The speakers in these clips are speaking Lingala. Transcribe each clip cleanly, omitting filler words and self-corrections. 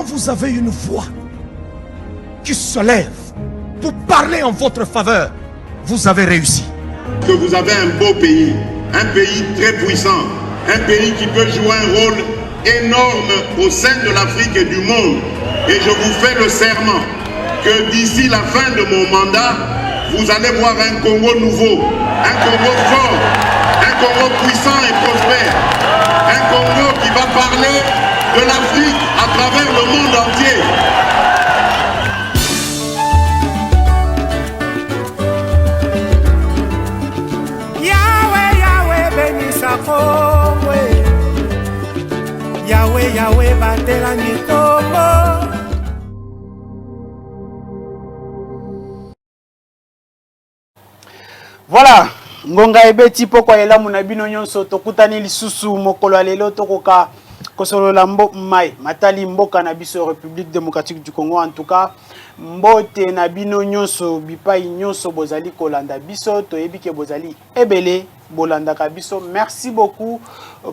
quand vous avez une voix qui se lève pour parler en votre faveur, vous avez réussi. Que vous avez un beau pays, un pays très puissant, un pays qui peut jouer un rôle énorme au sein de l'Afrique et du monde. Et je vous fais le serment que d'ici la fin de mon mandat, vous allez voir un Congo nouveau, un Congo fort, un Congo puissant et prospère, un Congo qui va parler de l'Afrique à travers le monde entier. Yahweh, Yahweh, bénissa Congo. Yahweh, Yahweh, batela mitombo. Voilà, ngonga ebeti poko yela munabino nyonso tokutani lisusu mokolo alelo tokoka kosolola mai matali mboka na biso République démocratique du Congo. En tout cas mbote na bino nyonso bipai nyonso bozali kolanda biso toyebi ke bozali ebele bolanda ka biso. Merci beaucoup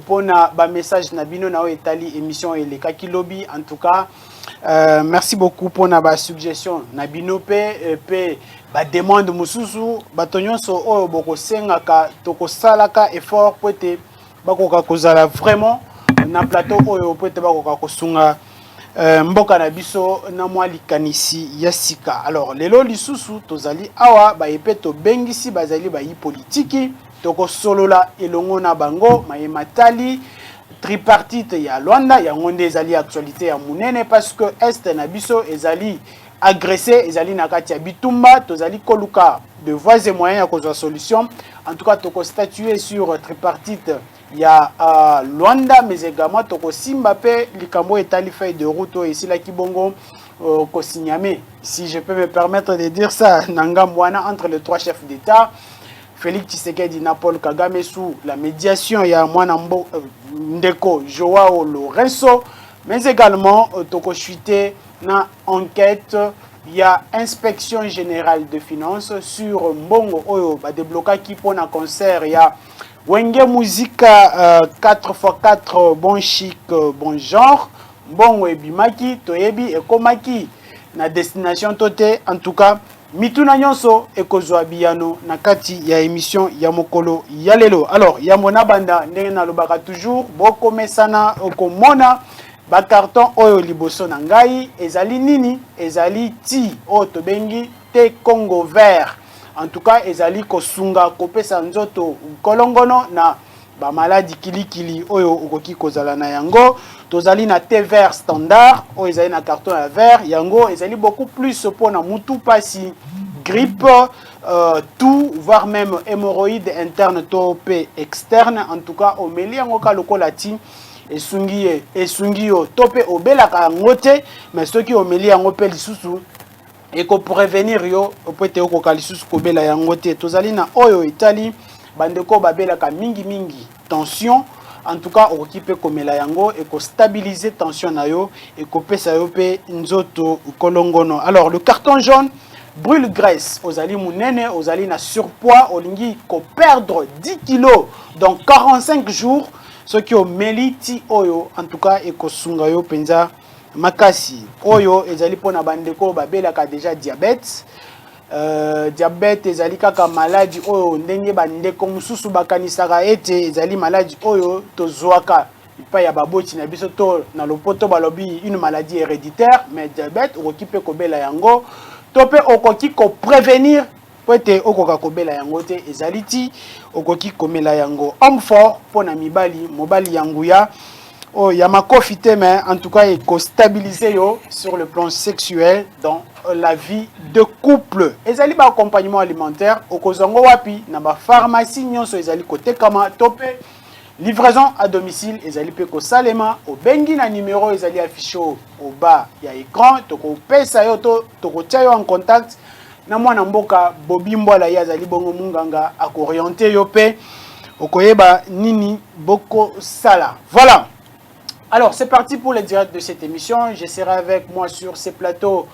pour ba message na bino na etali émission eleka kilobi. En tout cas merci beaucoup pour ba suggestion na bino pe ba demande mususu batonyonso oyo bokosengaka tokosalaka effort pote bakoka kozala vraiment na plateau oyo pote bakoka kosunga mboka na biso na mwa likanisi ya sika. Alors lelo lisusu tozali awa ba epeto bengisi bazali ba yi politiki tokosolola elongo na bango mayematali tripartite ya Luanda ya ngonde ezali actualité ya munene parce que est na biso ezali agressé ezali na kati ya bitumba tozali koluka de voies et moyens ya kozwa solution. En tout cas toko statuer sur tripartite ya Luanda mais également toko simba pe likambo etali feuille de route ici la kibongo ko signamé, si je peux me permettre de dire ça, nanga mwana entre les trois chefs d'État Félix Tshisekedi na Paul Kagame sous la médiation ya mwana ndeko Joao Lourenço, mais également toko chuité na enquête il y a inspection générale de finances sur mbongo oyo ba débloquer qui pour un concert il y a Wenge Musica 4x4 bon chic bon genre mbongo ebimaki toyebi ekomaki na destination tote. En tout cas mituna nyonso ekozwa biyano na kati ya émission ya mokolo ya lelo. Alors ya mona banda ndenge na lobaka toujours boko mesana okomona ba carton oyo liboso na ngai ezali nini ezali ti oyo tobengi te Congo vert. En tout cas ezali kosunga kopesa nzoto kolongono na ba maladi kilikili oyo okoki kozala na yango. Tozali na te vert standard oyo ezali na carton ya vert yango ezali beaucoup plus pour na mutu pasi grippe tout voire même hémorroïde interne to pe externe. En tout cas omeli yango ka lokola ti esungi yo tope obelaka ngote mais ceux qui omeli yango pe lisusu et ko prévenir yo opete okoka lisusu kobela yango te. Tozali na oyo itali bandeko babelaka mingi tension. En tout cas okoki pe komela yango et ko stabiliser tension na yo et ko pesa yo pe nzoto kolongono. Alors le carton jaune brûle graisse ozali munene ozali na surpoids olingi ko perdre 10 kilos donc 45 jours. Ceux qui ont meliti oyo en tout cas et kosunga yo penza makasi oyo ezali pona bandeko babelaka déjà diabète. Diabète ezali kaka maladie oyo ndenge bandeko mususu bakanisaka ete ezali maladie oyo tozwaka pa ya baboti na biso to na lopoto balobi une maladie héréditaire. Mais diabète okoki pe kobela yango to pe okoki ko prévenir pote okoka kobela yango te ezali ti okoki komela yango. Homme fort pona mibali mobali yanguya oh ya makofi te mais en tout cas il ko stabiliser yo sur le plan sexuel dans la vie de couple. Ezali ba accompagnement alimentaire okozongo wapi na ba pharmacie nyonso ezali kotekama topé livraison à domicile ezali pe ko salema obengi na numéro ezali affiché au bas ya écran toko pesa yo toko tia yo en contact na mwana mboka Bobi Mbwala ya ezali bongo munganga akorienter yo pe okoyeba nini boko sala. Voilà. Alors c'est parti pour le direct de cette émission. Je serai avec moi sur ces plateaux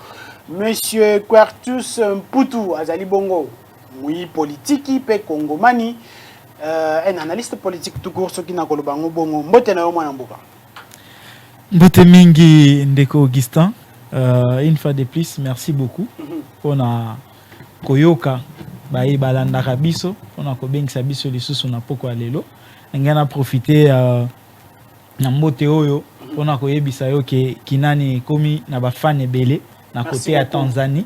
Monsieur Quartus Mputu Azali Bongo, oui politique pe Congomani, un analyste politique tout court ce qui n'a pas le bango bongo. Mbote na yo mwana mboka. Botemingi Ndeko Augustin, une fois de plus, merci beaucoup. On a Koyoka, Baye Balanda Kabiso, on a Kobengisa Biso Lisusu na poko alelo. On a profité na mbote oyo, on a koyebisa yo ke kinani komi na bafane ebele na côté ya Tanzanie,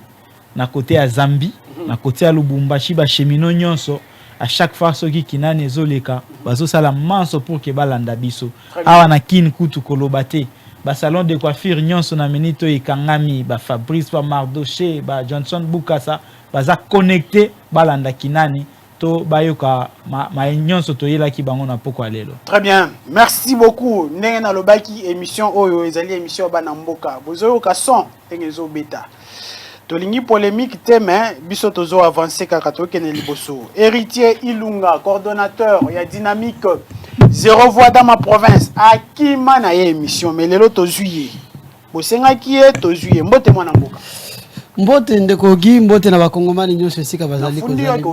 na côté ya Zambie, na côté ya Lubumbashi ba chemino nyonso. À chaque fois soki kinani ezoleka bazo sala manso pour que balanda biso awa na kin kutu kolobate ba salon de coiffure nyonso na minito ekangami ba Fabrice ba Mardoché ba Johnson Bukasa baza connecté balanda kinani to bayoka ma nyonso to yela ki bango na poko alelo. Très bien, merci beaucoup. Ndenge na lobaki émission oyo ezali émission bana mboka bozo ka son ndenge zo beta tolingi polémique thème biso tozo avancer kaka tokene liboso. Héritier Ilunga, coordonnateur ya dynamique 0 voix dans ma province. Akima na ye émission mais lelo tozuye. Bosenga kié tozuye mbote mwana mboka. Mbote ndeko gi mbote na bakongomani nyonso esika bazali kozali.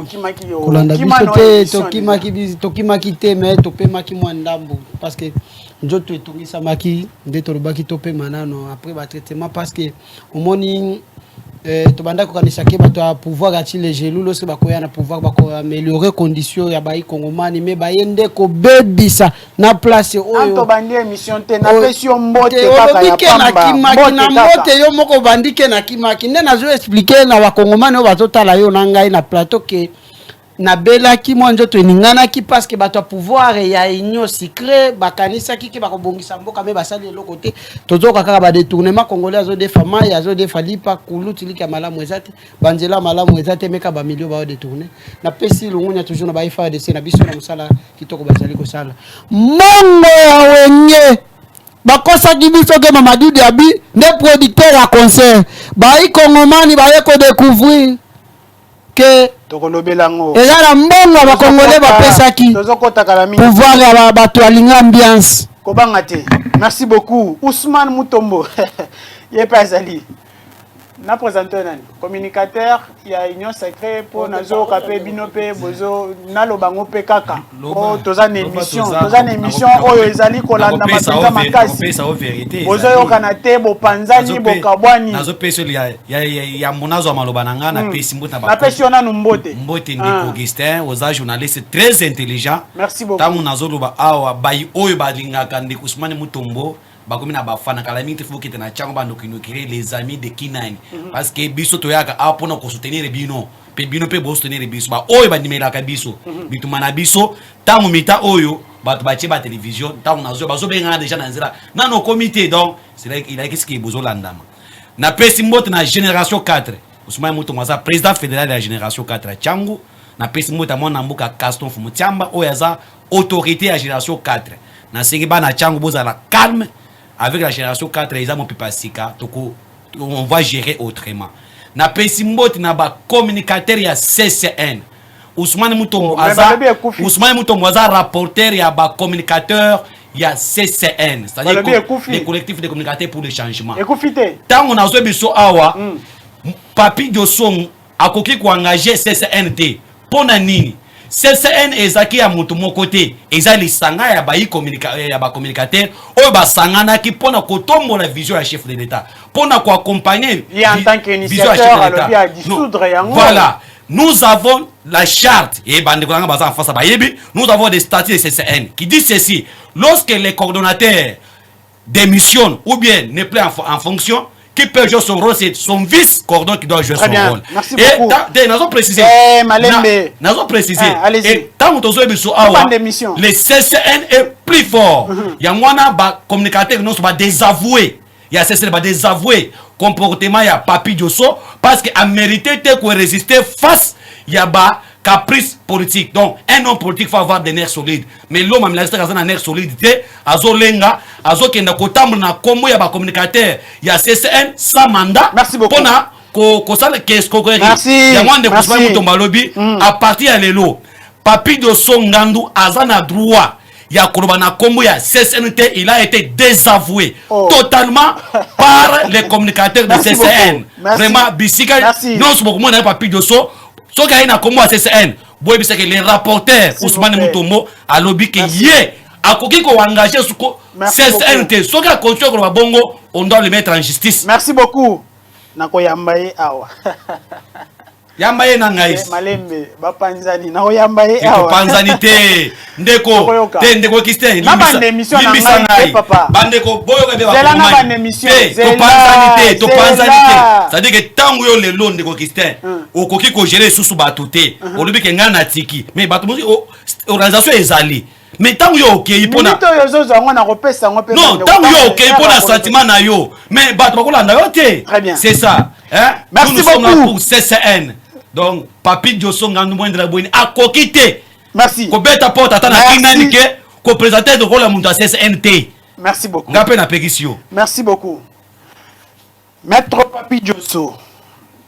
Kolanda biso te tokimaki te mais topemaki mwa ndambo parce que njoto etungisa maki nde tolobaki tope manano après ba traitement parce que omoni tobanda kokanisa ke bato ya pouvoir ati les gelou lorsque bakoya na pouvoir bako améliorer conditions ya bayi kongomani mais bayende ko bebisa na place oyo to bandi émission te na pression mbote kaka ya pamba na mbote yo moko bandike na kimaki nde nazo expliquer na bakongomani o bazotala yo na ngai na plateau ke na bela ki mo njoto eningana ki parce que bato pouvoir ya union secret bakanisa ki ke bakobongisa mboka me basali le côté tozoka kaka ba détournement congolais azo defa mai azo defa lipa kulutiliki ya malamu ezate banjela malamu ezate meka ba millions ba détourner na pesi lungunya toujours na ba ifa de na biso na musala kitoko bazali ko sala mongo ya wenye bakosaki biso ke Mamadou Diaby ne producteur ya concert ba ikongomani ba yeko découvrir que tokolobelango ezala mbongo ba congolais ba pesaki tozokota kala mingi pouvoir ya bato alinga ambiance kobanga te. Merci beaucoup Ousmane Mutombo. Yepa azali na présenter nani communicateur ya union sacrée pour nazo kapé binope bozo na lobango pe kaka o tozana émission oyo ezali kolanda mapenza makasi bozo yokana te bopanzani bokabwani nazo peso ya monazo maloba nanga na pesi mbota ba na pesi ona numbote mbote Ndeko Augustin oza journaliste très intelligent. Merci beaucoup tamu nazo loba awa bayi oyo balingaka Ndeko Ousmane Mutombo bakomi na bafana kala mingi faut que na chango bando kinokire les amis de Kinani parce que biso to yaka apona ko soutenir bino pe bino pe bo soutenir biso ba oyo ba nimera ka biso bitumana biso tangu mita oyo ba bache ba télévision tangu nazo bazo benga déjà na nzela na no comité donc c'est là il a qu'est-ce qui bozo landama na pesi mbote na génération 4 Ousmane Mutombo za président fédéral de la génération 4 chango na pesi mbote mona mbuka Caston Fumutiamba oyo za autorité à génération 4 na sengi ba na chango boza la calme. Avec la génération 4, les hommes on va gérer autrement. Na pesimbote na ba communicateur ya CCN. Ousmane Mutombo aza rapporteur ya ba communicateur ya CCN, c'est-à-dire les collectifs de communicateurs pour le changement. Tant on a zo biso awa Papi Dioson akoki ko engager CCNT pona nini? CCN ezaki ya mutu moko te ezali sanga ya bayi communicateur oyo basangana ki pona kotombola vision ya chef de l'État pona ko accompagner en tant qu'initiateur à dissoudre yango. Voilà, nous avons la charte et bande kolanga baza en face bayebi, nous avons des statuts de CCN qui dit ceci: lorsque les coordonnateurs démissionnent ou bien n'est plus en fonction, qui peut jouer son rôle, c'est son vice-cordon qui doit jouer son rôle. Merci beaucoup. Et nous avons précisé. Nous avons précisé. Et tant que nous avons le CCN est plus fort. Il y a un communicateur qui nous va désavouer. Il y a CCN va désavouer comportement il y a Papi Diosso parce qu'il a mérité de résister face il y a caprice politique. Donc, un homme politique faut avoir des nerfs solides. Mais l'homme a un nerf solidité, azolenga, azokenda kotambo na kombo ya ba communicateur, il y a CCN sans mandat. Merci beaucoup. Pona ko sala qu'est-ce qu'on fait? Il y a moins de Ousmane Mutombo lobi à partir à l'élo. Papi Diosso ngandu azana droit. Il y a na kombo ya CCNT, il a été désavoué totalement par les communicateurs de CCN. Vraiment bisika non c'est beaucoup moins Papi Diosso. Ce qui est na kombo à CCN, boy bisaka les rapporteurs Ousmane Mutombo a lobby que yé akoki ko engager suko CSNT soki a continuer ko bongo on doit le mettre en justice. Merci beaucoup. Nako yambaye awa. Yambaye na ngai. Malembe ba panzani nako yambaye awa. Ko panzani te. Ndeko te ndeko Christian. Na bande émission na ngai papa. Bande ko boyo ka be ba. Zela na bande émission. To panzani te, to panzani te. Ça dit que tango yo le long ndeko Christian. Okoki ko gérer susu bato te. Olobi ke ngana tiki. Mais bato mo organisation ezali. Mais tant que yo okay ipona non tant que yo okay ipona sentiment na yo mais bato bakolanda yo te. Très bien, c'est ça hein. Merci nous beaucoup. sommes là pour CCN donc papi Joso ngandu moindre boini a kokité. Merci ko beta porte atana kinani ke ko présenter de rôle à munta CCNT. Merci beaucoup ngape na pekisio. Merci beaucoup Maître Papi Joso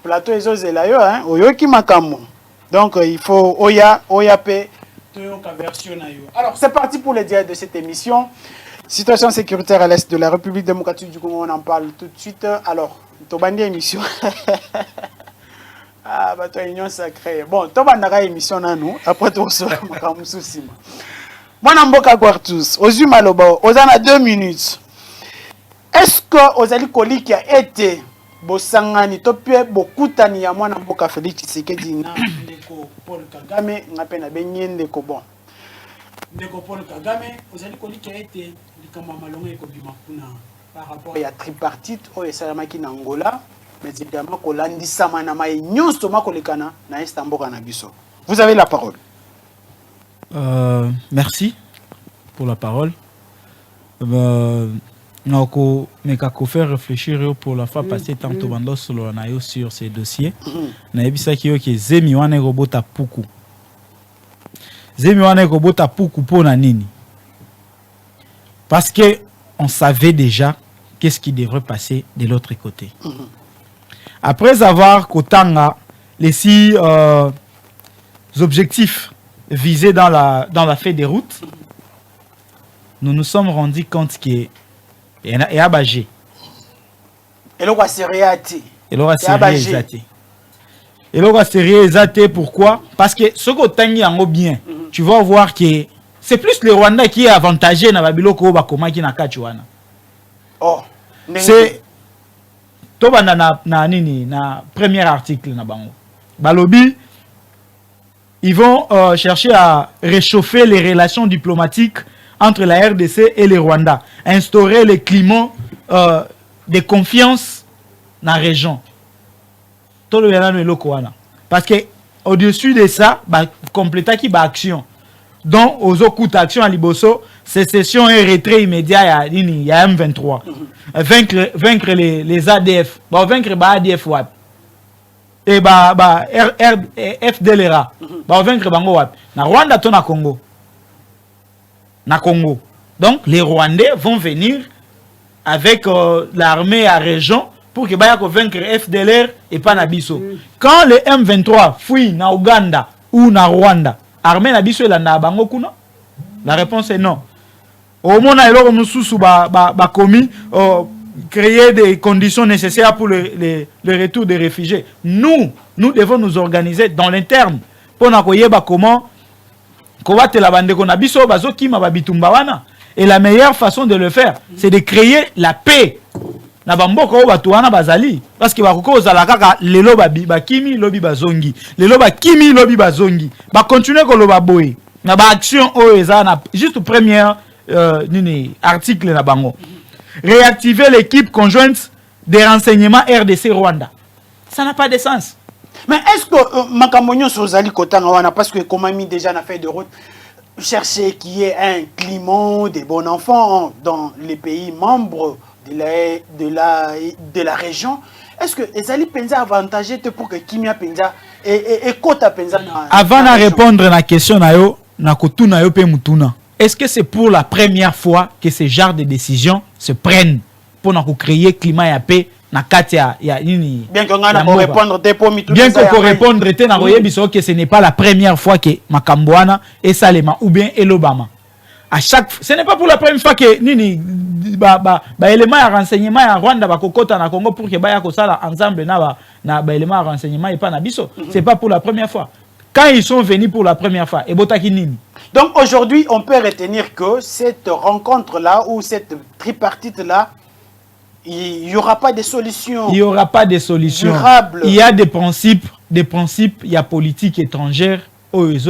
plateau ezozela yo hein oyoki makambo donc il faut oya pe. Alors, c'est parti pour le direct de cette émission. Situation sécuritaire à l'est de la République démocratique du Congo, on en parle tout de suite. Alors, Tobandi émission. Ah, bah, toi, union sacrée. Bon, Tobandara émission, nous. Après, tout ça, moi, Namboka Quartus, aux Maloba, aux Ana 2 minutes. Est-ce que aux Alikoli qui a été Bosangani, Topie, Bokutani, à moi, Namboka Félix Tshisekedi, Ndeko Paul Kagame, Napena Benyen, Ndeko bon. Ndeko Paul Kagame, aux Alikoli qui a été Likamama et Kobimakuna par rapport à la tripartite, au Salamaki Angola, mais évidemment, Kolandi Samanama et Nyon Stoma Kolekana, na Istanbul Kanabiso. Vous avez la parole. Merci pour la parole. Mais qu'à faire réfléchir pour la fois passée tant que bando solo nayo sur ces dossiers na ebisa kiyo ke zemi wana robota puku pona nini parce que on savait déjà qu'est-ce qui devrait passer de l'autre côté après avoir kotanga les 6 objectifs visés dans la feuille de route nous nous sommes rendus compte que et abagé. Et le roi sériati. Et le roi sériati. Et le roi sériati, pourquoi? Parce que ce que tu as bien, tu vas voir que c'est plus le Rwanda qui est avantagé dans Babiloko Bakoma qui n'a qu'à Chouana. Oh. C'est. Toba na premier article na bango. Balobi, ils vont chercher à réchauffer les relations diplomatiques entre la RDC et le Rwanda, instaurer le climat de confiance dans la région. Tout le monde parce que au-dessus de ça, compléter qui action. Donc aux autres actions à Liboso, sécession et retrait immédiat il y a M23. Vaincre les ADF, vaincre les ADF wap. Et FDLRA, vaincre bango wap. Na Rwanda to na Congo. Congo. Donc les Rwandais vont venir avec l'armée à région pour que Baya vaincre FDLR et pas Nabiso. Quand le M23 fuit na Ouganda ou na Rwanda, armée Nabiso et la bango kuna? La réponse est non. Au moins alors nous ba commis créer des conditions nécessaires pour le retour des réfugiés. Nous devons nous organiser dans l'interne pour nakoyeba comment et la meilleure façon de le faire, c'est de créer la paix. Parce que continuer action juste première article na bango. Réactiver l'équipe conjointe des renseignements RDC Rwanda. Ça n'a pas de sens. Mais est-ce que Makamonion Sozali Kotanga, parce que comme ami déjà n'a fait de route, chercher qu'il y ait un climat de bons enfants dans les pays membres de la région, est-ce que Ezali Penza avantagé pour que Kimia Penza et Kota Penza avant de répondre à la question est-ce que c'est pour la première fois que ce genre de décisions se prennent pour créer climat et paix? Bien qu'on répondre que ce n'est pas la première fois que Makambouana et Salema ou bien Elobama. À chaque ce n'est pas pour la première fois que élément à renseignement à Rwanda ba kokota na Congo pour que baya ko sala ensemble na élément à renseignement et pas na biso. C'est pas pour la première fois. quand ils sont venus pour la première fois, et Botakinini. Donc aujourd'hui, on peut retenir que cette rencontre-là ou cette tripartite-là, il n'y aura pas de solution. Il n'y aura pas de solution durable. Il y a des principes, il y a politique étrangère. Il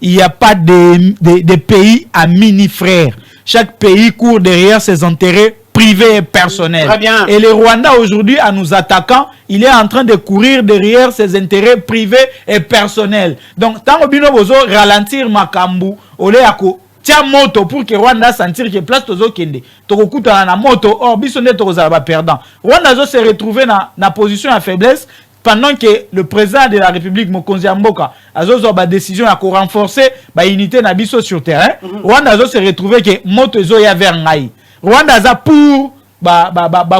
n'y a pas de pays à mini-frères. Chaque pays court derrière ses intérêts privés et personnels. Très bien. Et le Rwanda aujourd'hui, en nous attaquant, il est en train de courir derrière ses intérêts privés et personnels. Donc, tant que ralentir Makambu, tiens moto pour que Rwanda sentir que place tozo kende tokokuta na moto or bisonde tokozala perdant. Rwanda zo se retrouver na position à faiblesse pendant que le président de la République Mokonzi Mboka a une décision à renforcer l'unité na biso sur terrain. Rwanda zo se retrouver que moto zo ya vers ngai. Rwanda za pour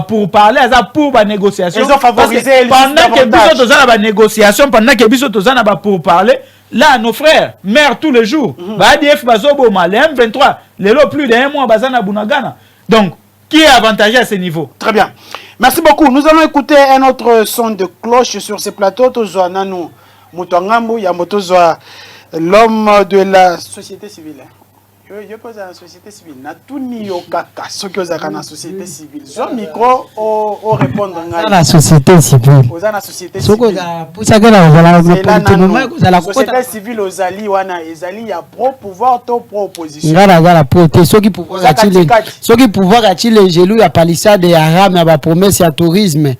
pour parler, za pour négociation. Ils ont favorisé pendant que biso tozana ba négociation, pendant que biso tozana pour parler. Là, nos frères meurent tous les jours. ADF Bazobo Malem 23, les lots plus d'un mois Bazana Bunagana. Donc, qui est avantagé à ce niveau? Très bien. Merci beaucoup. Nous allons écouter un autre son de cloche sur ce plateau. Tozoa Nanou Moutangambu, Yamotozoa, l'homme de la société civile. Je pose à la société civile. Na tout ni okaka, ce que vous avez dans la société civile. Son micro, au répondre. La société civile. Vous avez la société civile. Pour ça que la société civile aux alliés, il y a pro-pouvoir, pro-opposition. Voilà, ceux qui pouvoir attirer les gelous, il y a palissade et Aram, il y a promesse, il y a tourisme.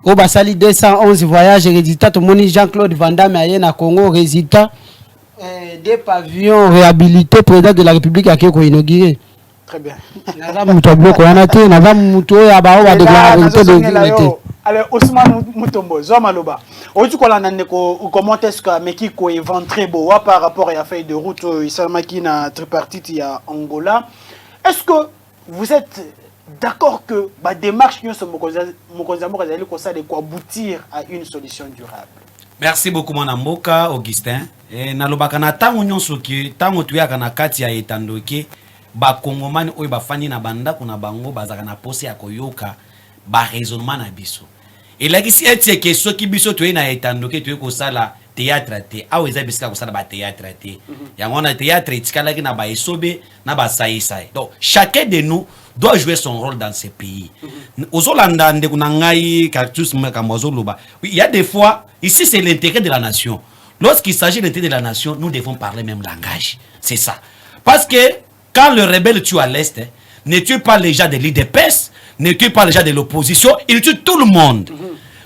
Au Basali 211 voyages, résultat, tout le monde Jean-Claude Van Damme, il y a Congo, résultat. Des pavillons réhabilités, président de la République a inauguré. Très bien. Allez, Ousmane Mutombo, Zomaloba. Comment est-ce que Mekiko est ventré par rapport à la feuille de route Isamaki na tripartite il y a Angola? Est-ce que vous êtes d'accord que la démarche de aboutir à une solution durable? Merci beaucoup mon Mboka Augustin. Et nalobaka na tango nyonso ki tango tuyaka na kati ya etandoke ba kongomani oyo bafani na banda kuna bango bazaka na pose ya koyoka ba raisonnement na biso. Et là ici est que ceux qui biso tué na etandoke tué ko sala théâtre te awo eza bisika ko sala ba théâtre te. Yango na théâtre etikala ki na ba esobe na ba saisai. Donc chacun de nous doit jouer son rôle dans ce pays. Ozolanda ndeko na ngai cactus makamozo loba. Oui, il y a des fois ici c'est l'intérêt de la nation. Lorsqu'il s'agit de l'intérêt de la nation, nous devons parler même langage. C'est ça. Parce que quand le rebelle tue à l'Est, ne tue pas les gens de l'IDPS, ne tue pas les gens de l'opposition, il tue tout le monde.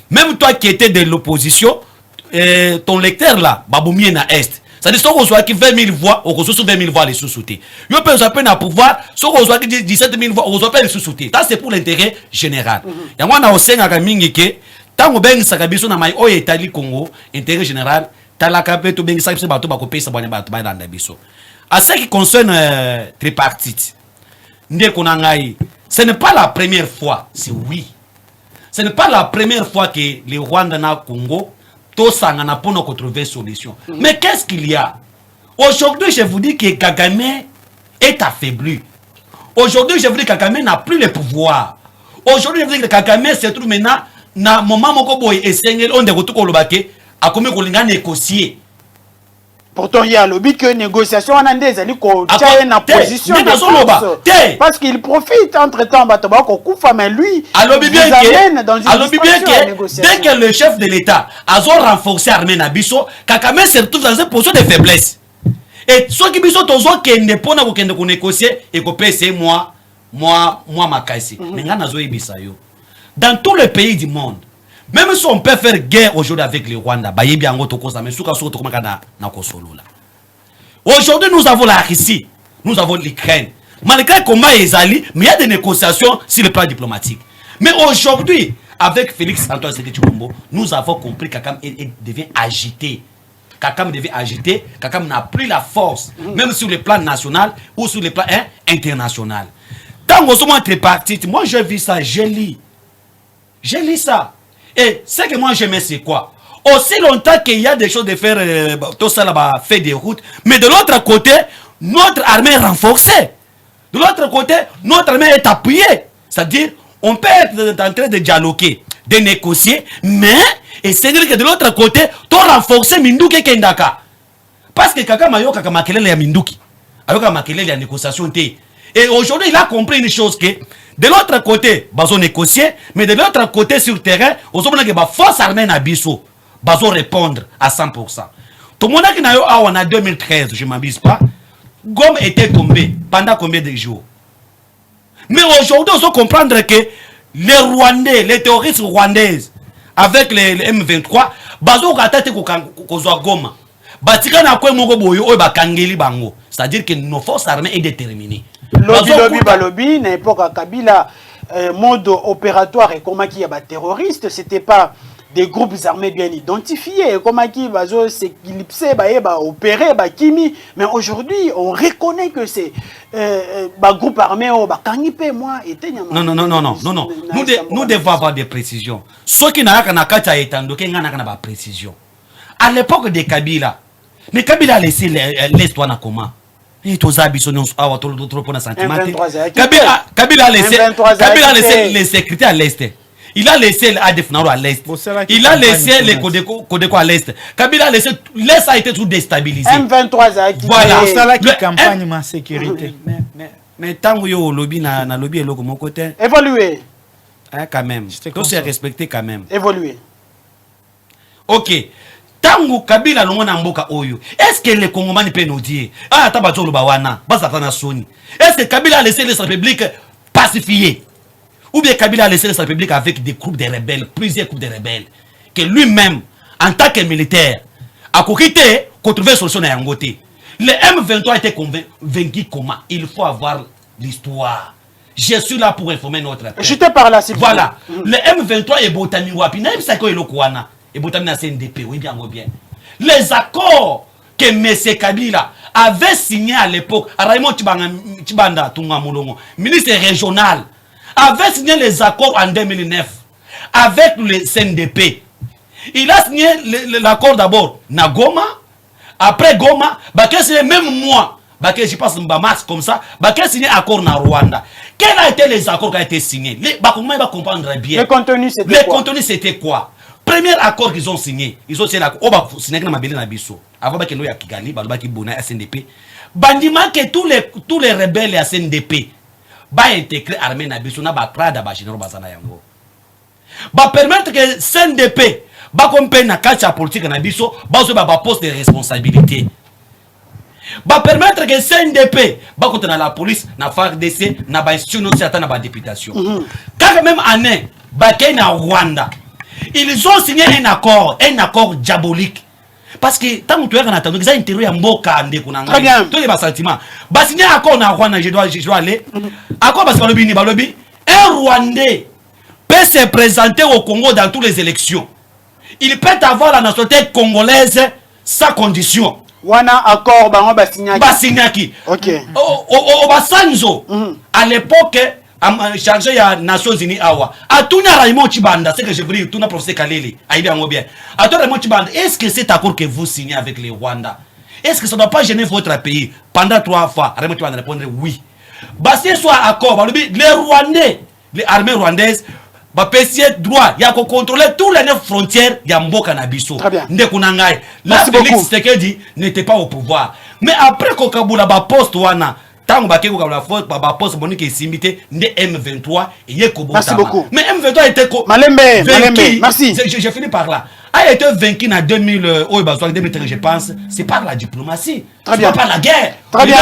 Même toi qui étais de l'opposition, ton lecteur là, Baboumien à Est. C'est-à-dire que si on qui 20 000 voix, on reçoit 20 000 voix les sous-soutés. Si on peut pouvoir, si on reçoit 17 000 voix, on reçoit les sous-soutés. Ça c'est pour l'intérêt général. Il y a un aussi un mingi que tant que ben sakabiso na mai o Italie Congo, intérêt général. À ce qui concerne tripartite, ce n'est pas la première fois, c'est oui. Ce n'est pas la première fois que les Rwandais na Congo, tous s'engagent pour trouver une solution. Mais qu'est-ce qu'il y a? Aujourd'hui, je vous dis que Kagame est affaibli. Aujourd'hui, je vous dis que Kagame n'a plus le pouvoir. Aujourd'hui, je vous dis que Kagame se trouve maintenant dans le moment où il est on est a combien qu'on a négocié. Pourtant, il y a le but que négociation en Inde, c'est une position de force. Parce qu'il profite entre-temps, mais lui, il amène dans une situation. Dès que le chef de l'État a renforcé l'armée Nabiso, Kakame se retrouve dans une position de faiblesse. Et ceux qui sont toujours qui ne peuvent pas négocier, et que c'est moi, Makaisi. Dans tous les pays du monde, même si on peut faire guerre aujourd'hui avec le Rwanda, aujourd'hui nous avons la Russie, nous avons l'Ukraine. Malgré comment ils allient, mais il y a des négociations sur le plan diplomatique. Mais aujourd'hui, avec Félix Antoine Tshisekedi Tshilombo, nous avons compris que Kakame devient agité. Kakame devient agité, Kakame n'a plus la force, même sur le plan national ou sur le plan international. Tant que nous sommes tripartite, moi je vis ça, je lis ça. Et ce que moi j'aimais, c'est quoi? Aussi longtemps qu'il y a des choses de faire, tout ça là-bas, fait des routes, mais de l'autre côté, notre armée est renforcée. De l'autre côté, notre armée est appuyée. C'est-à-dire, on peut être en train de dialoguer, de négocier, mais Et c'est dire que de l'autre côté, tu renforcer Minduki Kendaka. Parce que Kaka Mayoka Kamakelele ya Minduki. Ayoka Makelele ya négociation te. Et aujourd'hui, il a compris une chose que de l'autre côté, bazo négocier, mais de l'autre côté sur terrain, aux hommes qui ba force armée na biso, bazo répondre à 100%. Tout le monde qui n'a eu en 2013, je ne m'abuse pas, Gom était tombé pendant combien de jours? Mais aujourd'hui, on doit comprendre que les Rwandais, les terroristes rwandaises, avec les M23, bazo ratate kozwa Goma. Batika na kwe moko boyo oyo bakangeli bango. C'est-à-dire que nos forces armées est déterminées. Lobby, n'importe à Kabila, mode opératoire et comment qu'il y a des terroristes, c'était pas des groupes armés bien identifiés, comment qui va s'éclipser, opérer, kimi. Mais aujourd'hui, on reconnaît que c'est groupe armé, moi, non. Nous devons avoir des précisions. Ceux qui n'ont pas de précision. À l'époque de Kabila, mais Kabila a laissé l'Est comment? Il Kabila a laissé les sécurités à l'Est. Il a laissé l'ADF à l'Est. Il a laissé les Kodeko à l'Est. Kabila a laissé l'Est a été tout déstabilisé. M23 voilà. C'est là qui campagne ma sécurité. Mais tant que yo lobby na lobby eloko mon côté. Évoluer. Quand même. Tout c'est respecté quand même. Évoluer. OK. Tangu Kabila longona mboka oyo. Est-ce que les Congolais peuvent nous dire ah tabazo lubawana, bazatana soni. Est-ce que Kabila a laissé les républiques pacifiées? Ou bien Kabila a laissé les républiques avec des groupes de rebelles, plusieurs groupes de rebelles que lui-même en tant que militaire a coquité pour trouver une solution à Yangote. Le M23 était convaincu comment? Il faut avoir l'histoire. Je suis là pour informer notre peuple. Je te parle là, c'est voilà. Le M23 est botami wapi na imsako elokwana. Et Botamina CNDP, oui bien. Les accords que M. Kabila avait signés à l'époque, Raymond Tibanda Tunga Moulongo, ministre régional, avait signé les accords en 2009 avec le CNDP. Il a signé l'accord d'abord na Goma, après Goma, Baké signé même moi, Baké je passe mars comme ça, Baké signé accord na Rwanda. Quels ont été les accords qui ont été signés? Comment il va comprendre bien? Le contenu c'était quoi? Premier accord qu'ils ont signé, ils ont signé l'accord. Signé na mabele na biso. Avant que nous ya Kigali, ba ki bona SNDP. Bandima que tous les rebelles à SNDP ba intégrer armée na biso na ba krada ba généraux bazana yango. Ba permettre que SNDP ba compé na culture politique na biso, ba zo ba poste de responsabilité. Ba permettre que SNDP ba côté na la police, na FARDC, na ba institution na na ba députation. Quand même année ba kay na Rwanda. Ils ont signé un accord diabolique. Parce que tant que tu es en attendant, ils ont intérêt à Mboka Ande Kunanga. Très bien. Tous les sentiments. Bah signé un accord na Rwanda, je dois aller. Accord parce que balobi. Un Rwandais peut se présenter au Congo dans toutes les élections. Il peut avoir la nationalité congolaise sans condition. Wana accord Basignaki. OK. Au Basanzo. À l'époque chargé à Nations Unies awa atuna Raymond Tibanda, c'est que je veux tout na professeur Kaleli aïdi en bien atuna Raymond Tibanda, est-ce que cet accord que vous signez avec les Rwanda, est-ce que ça ne doit pas gêner votre pays? Pendant 3 fois Raymond Tibanda répondre oui. Bah si soit accord les Rwandais, les armées rwandaises ba pesier droit ya ko contrôler tous les 9 frontières ya Mboka na biso ndekunangai. La Félix Tshisekedi n'était pas au pouvoir, mais après ko kabula ba poste wana tant que la faute, Baba Post Monique Simité, né M23 et Yekobota. Merci beaucoup. Mais M23 était Malembe, merci. Je finis par là. A été vaincu en 2013, je pense. C'est par la diplomatie. Très bien. C'est pas par la guerre. Très bien.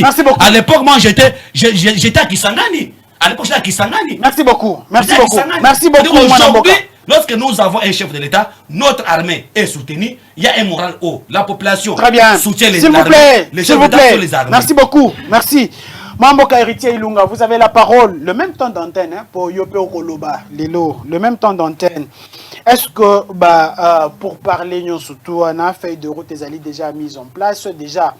Merci beaucoup. À l'époque, moi, j'étais à Kisangani. À l'époque, j'étais à Kisangani. Merci beaucoup. Merci beaucoup. Merci beaucoup. Aujourd'hui, lorsque nous avons un chef de l'État, notre armée est soutenue, il y a un moral haut. La population soutient les armées. Les chefs d'État sont les armées. Merci beaucoup. Merci. Mamboka Héritier Ilunga, vous avez la parole. Le même temps d'antenne pour Yope Okoloba, Lelo. Le même temps d'antenne. Est-ce que pour parler surtout, on a feuille de route des alliés déjà mise en place déjà.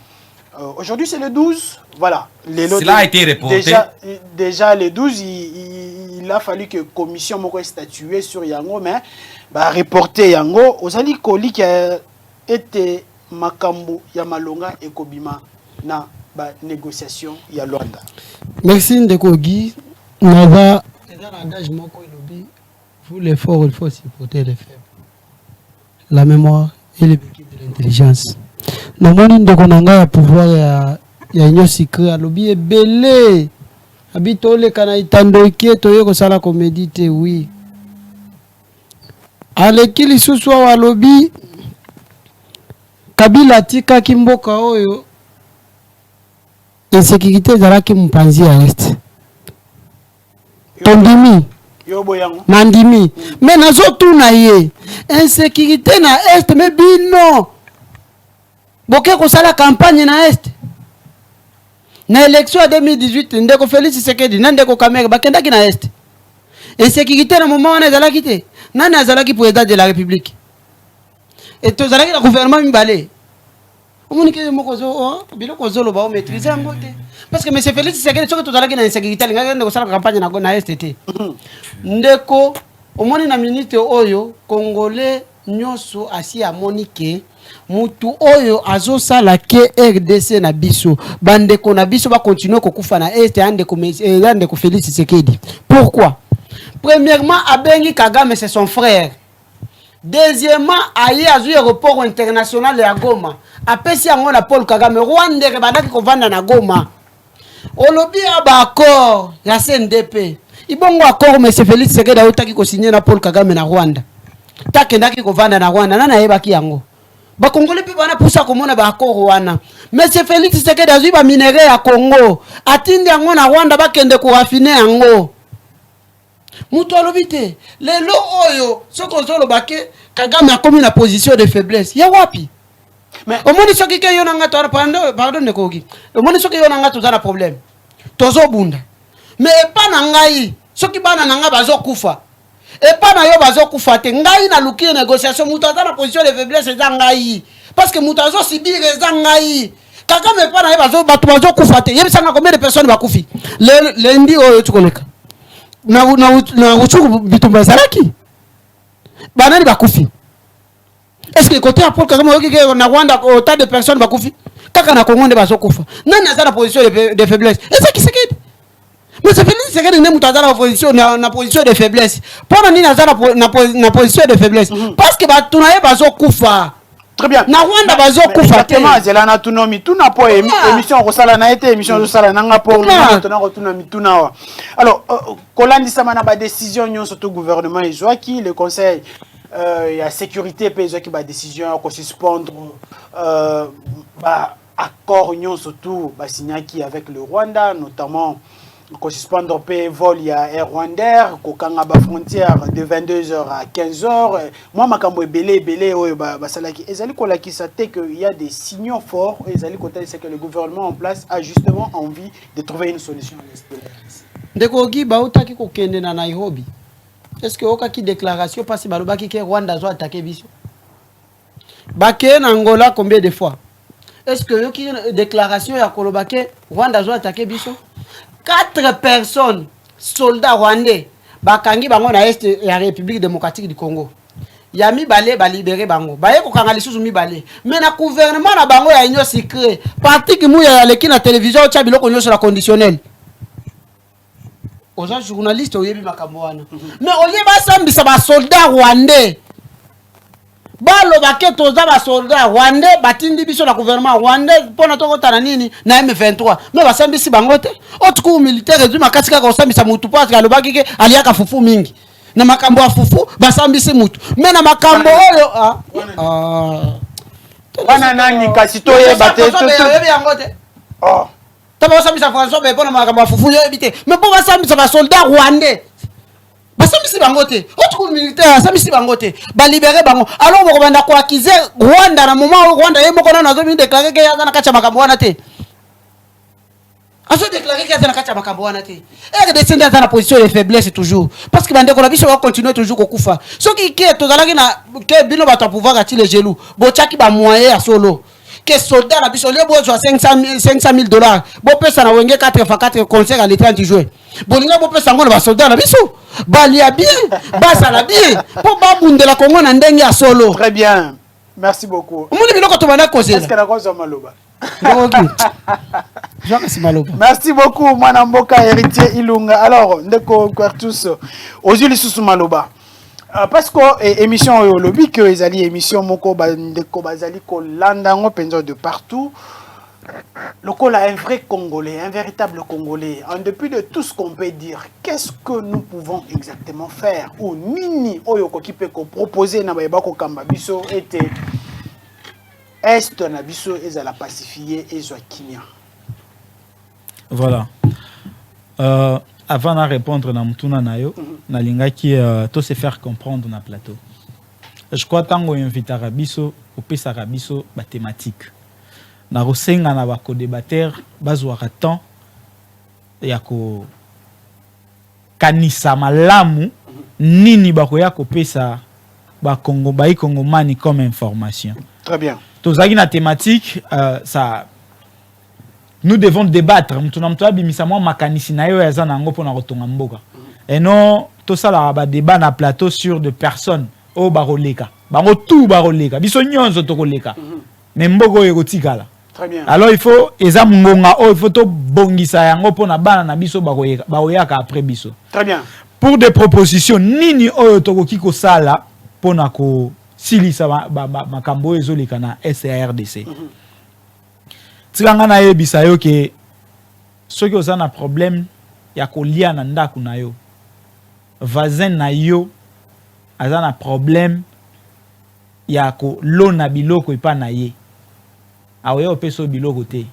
Aujourd'hui c'est le 12, voilà. Cela a été reporté. Déjà le 12, il a fallu que la commission soit statuée sur Yango, mais reporter Yango. Osali Koli qui a été Makambo, Yamalonga et Kobima na négociation ya Luanda. Merci Ndekogi. Nava engagement Pour l'effort, il faut supporter les faibles. La mémoire et le véhicule de l'intelligence. Normalement, nous avons le pouvoir ya union secret. Alobi est belé. Habito le kana itando kieto yeko sala comédite oui. Alekili susu wa alobi Kabila tika kimboka oyo insécurité ezalaki mopanzi ya est tondimi nandimi me nazotuna ye insécurité na est me bino boke kosala campagne na est na élection ya 2018 ndeko Félix Tshisekedi na ndeko Kamere bakendaki na est insécurité na moment wana ezalaki te nani azalaki président de la République et tozalaki na gouvernement mibale omonike mokozo biloko zolo ba maîtriser yango te parce que monsieur Félix Tshisekedi soki tozalaki na insécurité lingaki ndeko sala campagne na STT ndeko omoni na minute oyo congolais nyonso asi amonike mutu oyo azosala ke RDC na biso bandeko na biso ba continuer kokufa na est andeko Félix Tshisekedi. Pourquoi? Premièrement, abengi Kagame c'est son frère. Deuxièmement, aye azu aéroport international ya Goma. Apesi yango na Paul Kagame Rwanda ke bandaki kovanda na Goma. Olobi aba accord ya CNDP. Ibongo accord monsieur Félix Tshisekedi autaki ko signer na Paul Kagame na Rwanda. Takendaki kovanda na Rwanda nana yebaki yango. Ba Congolais pe bana poussa komona ba accord wana. Monsieur Félix Tshisekedi azu ba minerai ya Congo. Atindi yango na Rwanda bakende ko raffiner yango. Mutu alobite lelo oyo soko zolo bake Kagame akomi na position de faiblesse ya wapi mais omoni soki ke yo nanga to pardon ne koki omoni soki yo nanga to za na problème tozo bunda mais epa na ngai soki bana nanga bazo kufa epa na yo bazo kufa te ngai na luki négociation mutu za na position de faiblesse za ngai parce que mutu azo subir za ngai Kagame epa na yo bazo kufa te yebisanga combien de personnes bakufi lendi oyo tukoleka na uchuku bitumba salaki banani bakufi est-ce que côté à Paul Kagame na Rwanda autant de personnes bakufi kaka na Congo nde bazokufa nani azala position de faiblesse et ça qui c'est que mais ça fait c'est que ne mutazala na position na position de faiblesse pour nini azala na position de faiblesse parce que batunaye bazokufa. Très bien. Na Rwanda bazokufa te zela na tunomi tuna po émission kosala na été émission kosala nanga po tuna kotuna mituna wa. Alors kolandi sama na ba décision nyon surtout gouvernement ezwaki le conseil ya sécurité pe ezwaki ba décision ko suspendre ba accord nyon surtout ba signaki avec le Rwanda notamment ko suspendre pe vol ya Air Rwanda ko kanga ba frontière de 22h à 15h moi makambo belé oyo ba salaki ezali ko lakisa te que il y a des signaux forts ezali ko tali c'est que le gouvernement en place a justement envie de trouver une solution à l'est. Ndeko gi ba utaki ko kende na Nairobi est-ce que okaki déclaration parce balobaki ke Rwanda zo attaquer biso baké na Angola combien de fois est-ce que yoki déclaration ya kolobake Rwanda zo attaquer biso 4 personnes soldats rwandais bakangi bango na est ya République démocratique du Congo ya mibale ba libérer bango baye ko kanga lisusu mibale mais na gouvernement na bango ya union secret parti ki mu ya leki na télévision cha biloko nyonso la conditionnel aux journalistes oyebi makambo wana mais oyeba sambisa ba soldats rwandais balo baketo za ba soldats rwandais batindi biso na gouvernement rwandais pona to kotana nini na M23 mais basambisi bango te otuku militaire ezuma katika ko sambisa mutu parce que alobaki ke aliaka fufu mingi na makambo ya fufu basambisi mutu mais na makambo oyo wana nani kasito ye bate to yango te taba basambisa François be pona makambo ya fufu yo ebite mais po basambisa ba soldats rwandais basambisi bango te otuku militaire basambisi bango te ba libérer bango alors boko banda ko accuser Rwanda na moment Rwanda ye moko na nazo mi déclarer que yaza na kacha makambo wana te aso déclarer que yaza na kacha makambo wana te et descendre dans la position de faiblesse toujours parce que bande ko la biso va continuer toujours kokufa soki ke tozalaki na ke bino bato pouvoir ati les genoux bochaki ba moyen ya solo que soldat na biso le bozo $500,000 bo pesa na wenge 4x4 concert à le 30 juin bolinga bo pesa ngo na ba soldat na biso balia bien basa la bien po babundela Congo na ndenge ya solo. Très bien, merci beaucoup. Moni biloko to bana causer est-ce que na cause maloba merci beaucoup mwana mboka héritier Ilunga. Alors ndeko Quartus ozili susu maloba Parce que émission au lobby que les alliés émission moko bandeko bazali ko landa ngo penzo de partout. Le col a un vrai Congolais, un véritable Congolais. En dépit de tout ce qu'on peut dire, qu'est-ce que nous pouvons exactement faire? Ou nini oyoko qui peut proposer na bayeba ko kamba biso était est na biso ezala pacifier ezwa kimia. Voilà. Avant de répondre à Mutuna Nayo, nalinga qui tout se faire comprendre dans le plateau. Je crois que quand on invite Arabiso, on peut Arabiso la thématique. Na rosenga na bako débatteur bazwaka temps ya ko kanisa malamu nini bako ya ko pesa ba Congo ba Congomani comme information. Très bien. Tozaki na thématique ça nous devons débattre mutunamtoa bimisa mwa makanisi na yo ya za nango pona kotonga mboka. Et non tout ça la ba débat na plateau sur de personnes au baroleka. Bango tout baroleka. Biso nyonzo tokoleka. Mais mbogo yotikala. Très bien. Alors il faut eza mungonga il faut to bongisa yango pona bana na biso baoyaka après biso. Très bien. Pour des propositions nini oyo tokoki ko sala pona ko silisa makambo ezoleka na SARDC. Tilanga na yebisa yo ke soki oza na problème ya kolia na ndaku na yo voisin na yo aza na problème ya ko lona biloko epa na ye aoya opeso biloko te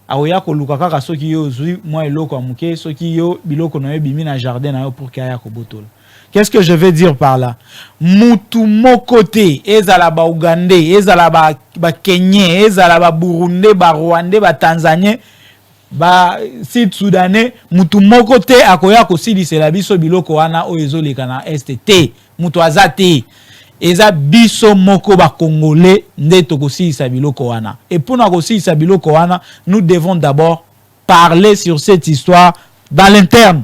aoya ko luka kaka soki yo zui moi eloko amuke soki yo biloko na yo bimi na jardin na yo pour que aya ko botola. Qu'est-ce que je veux dire par là? Mutu mokote, ezala ba Ougandais, ezala ba Kenyans, ezala ba Burundais, ba Rwandais, ba Tanzaniens, ba Sud-Soudanais, mutu mokote akoya ko silisela biso biloko wana o ezoleka na STT, mutu azate. Eza biso moko ba Congolais nde tokosilisa biloko wana. Et pour na kosilisa biloko wana, nous devons d'abord parler sur cette histoire dans l'interne.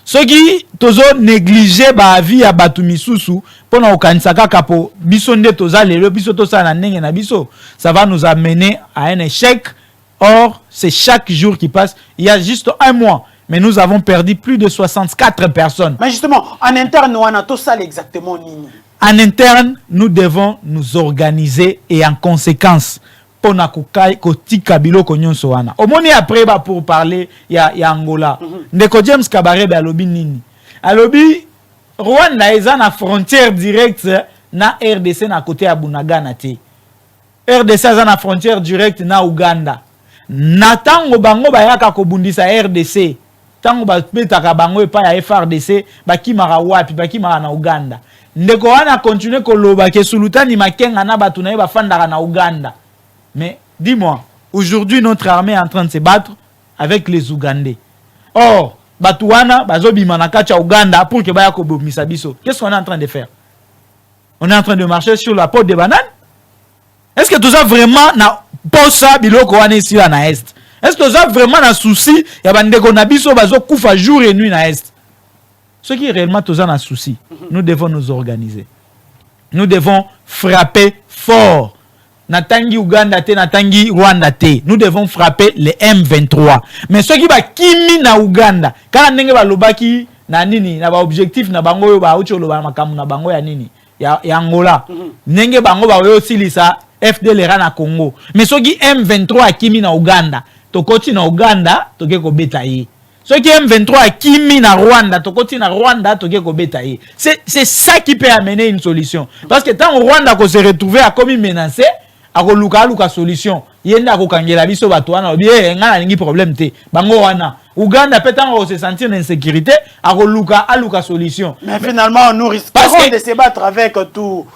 Ceux qui tozo négligé ba vie ya batu misusu pona okanisa kaka po biso nde toza lelo biso tosa na ndenge na biso, ça va nous amener à un échec. Or c'est chaque jour qui passe. Il y a juste un mois, mais nous avons perdu plus de 64 personnes. Mais justement, en interne on a tout ça exactement nini. En interne, nous devons nous organiser et en conséquence pona kotika biloko nyonso wana. Omoni après ba pour parler ya Angola. Ndeko James Kabarebe alobi nini? Alobi Rwanda eza na frontière directe na RDC na côté ya Bunagana te. RDC eza na frontière directe na Uganda. Na tango bango bayaka kobundisa RDC. Tango ba betaka bango epa ya FRDC bakimaka wapi bakimaka na Uganda. Ndeko wana continue koloba ke sulutani makenga na batu na bafandaka na Uganda. Mais dis-moi, aujourd'hui notre armée est en train de se battre avec les Ougandais. Or, Batouana, Bazobima na kacha Ouganda pour que baya ko bomisa biso. Qu'est-ce qu'on est en train de faire? On est en train de marcher sur la porte des bananes? Est-ce que tout ça vraiment na posa biloko wana ici na est? Est-ce que tout ça vraiment na souci ya bandeko na biso bazo kufa jour et nuit na est? Ce qui est réellement tout ça na souci, nous devons nous organiser. Nous devons frapper fort. Natangi Uganda te, natangi Rwanda te. Nous devons frapper les M23. Mais ceux qui ba kimi na Uganda, quand nenge ba lobaki na nini, na ba objectif na bango yo ba ucho loba makamu na bango ya nini, ya Angola. Nenge bango ba yo silisa FDLR na Congo. Mais ceux qui M23 kimi na Uganda, tokoti na Uganda, toke ko beta ye. Ceux qui M23 kimi na Rwanda, tokoti na Rwanda, toke ko beta ye. C'est ça qui peut amener une solution. Parce que tant Rwanda ko se retrouver à comme menacé, ako luka solution yenda ko kangela biso bato wana bien ngana ningi problème te bango wana Uganda peut en se sentir en insécurité ako luka solution. Mais finalement nous risquons de se battre avec tous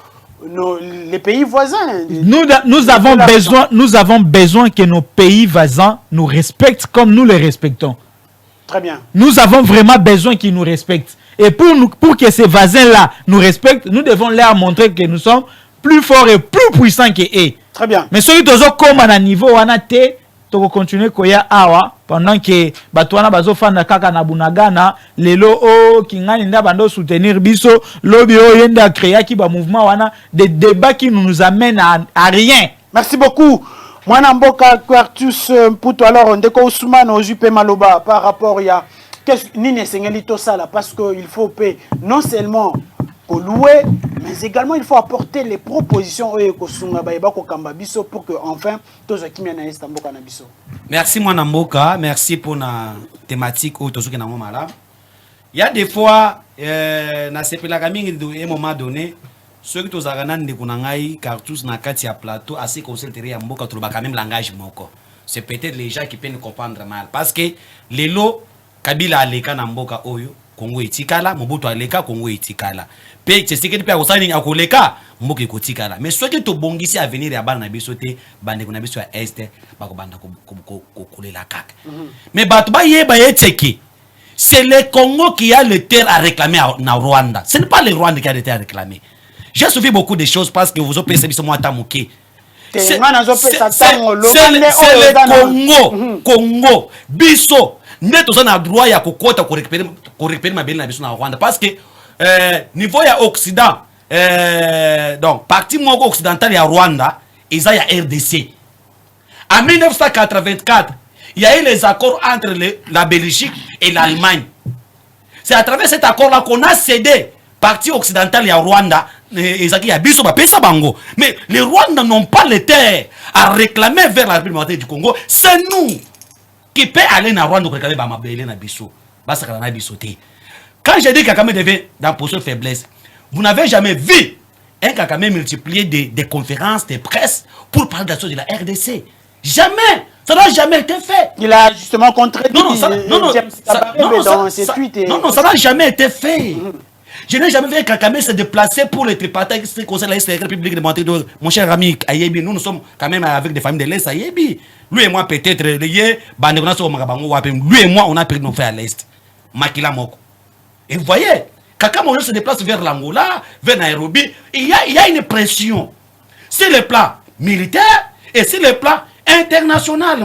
les pays voisins. Nous avons besoin que nos pays voisins nous respectent comme nous les respectons. Très bien. Nous avons vraiment besoin qu'ils nous respectent. Et pour que ces voisins là nous respectent, nous devons leur montrer que nous sommes plus forts et plus puissants qu'eux. Très bien. Mais ceux qui sont comme à niveau wana te to continuer koya awa pendant que batwana bazo fanda kaka na Bunagana lelo o kingani nda bando soutenir biso lobby o yenda créer ki ba mouvement wana des débats qui nous amènent à rien. Merci beaucoup. Mwana mboka Quartus Mputo alors ndeko Ousmane Ojupe Maloba par rapport ya Nini Sengelito Sala, parce qu'il faut payer non seulement pour louer, mais également il faut apporter les propositions pour que enfin tous ceux qui viennent à Istanbul Canabiso. Merci mon Namboka, merci pour la thématique où tous ceux qui n'ont pas. Il y a des fois, dans ces pays-là, à un moment donné, ceux qui ont des kunangai, cartouches, na katia plateau, assez consultés à Mboka, tu quand même langage moko. C'est peut-être les gens qui peuvent comprendre mal, parce que les lots Kabila aleka na Mboka oyo, Congo etikala, Mobutu aleka, Congo etikala. Pe tseseke pe akosani akoleka, Mboka ekotikala. Mais ceux qui to bongisi à venir ya bana na biso te, bande na biso ya est, ba ko banda ko kolela kaka. Mais bato ba yeba yetseki. C'est le Congo qui a le terre à réclamer en Rwanda. Ce n'est pas le Rwanda qui a le terre à réclamer. J'ai souffert beaucoup de choses parce que vous avez pensé que moi tamuke. C'est le Congo, biso. Nous avons le droit de récupérer ma belle na Rwanda parce que niveau ya Occident, donc partie occidentale ya Rwanda, ils ont ya RDC. En 1984. Il y a eu les accords entre la Belgique et l'Allemagne. C'est à travers cet accord-là qu'on a cédé partie occidentale à Rwanda. Mais les Rwandais n'ont pas les terres à réclamer vers la République du Congo. C'est nous qui peut aller en Rwanda pour réclamer ma belle na biso. Quand j'ai dit que Kakame devait dans position de faiblesse, vous n'avez jamais vu un Kakame multiplier des conférences, des presses pour parler de la chose de la RDC. Jamais. Ça n'a jamais été fait. Il a justement contredit. Non, ça n'a jamais été fait. Je n'ai jamais vu Kakame se déplacer pour les tripartites qui concernent la République de mon cher ami Ayebi. Nous sommes quand même avec des familles de l'Est Ayebi. Lui et moi, peut-être, lui et moi, on a pris nos frères à l'Est. Makila Moko. Et vous voyez, Kakame se déplace vers l'Angola, vers Nairobi. Il y a une pression. C'est le plan militaire et c'est le plan international,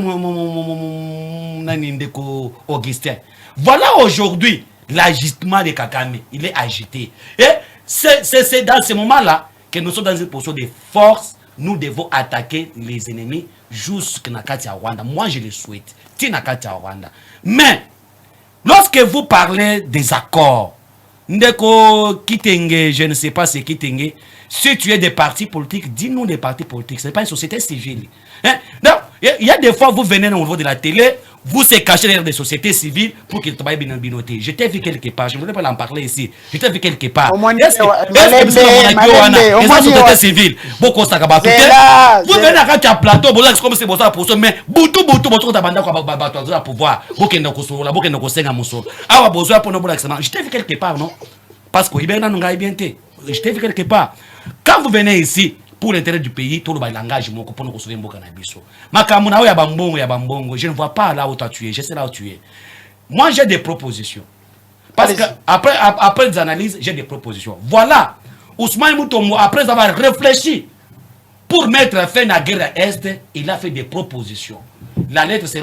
Augustin. Voilà aujourd'hui l'agitement de Kakame. Il est agité. Et c'est dans ce moment-là que nous sommes dans une position de force. Nous devons attaquer les ennemis jusqu'à Nakatia Rwanda. Moi, je le souhaite. Nakatia Rwanda. Mais, lorsque vous parlez des accords, Ndeko Kitenge, je ne sais pas c'est Kitenge, si tu es des partis politiques, dis-nous des partis politiques. Ce n'est pas une société civile. Hein? Donc, il y a des fois, vous venez au niveau de la télé, vous se cachez derrière des sociétés civiles pour qu'ils travaillent bien en binoté. Je t'ai vu quelque part, je ne voulais pas en parler ici. Je t'ai vu quelque part. Est-ce que vous êtes société civile? Vous venez à un plateau, vous êtes comme c'est pour ça, mais boutou, vous avez pouvoir. Vous êtes je t'ai vu quelque part, non? Parce que je t'ai vu quelque part. Quand vous venez ici, pour l'intérêt du pays, tout le langage, je ne vois pas là où tu es, je sais là où tu es. Moi, j'ai des propositions. Parce que après des analyses, j'ai des propositions. Voilà, Ousmane Mutombo, après avoir réfléchi pour mettre fin à la guerre à Est, il a fait des propositions. La lettre ça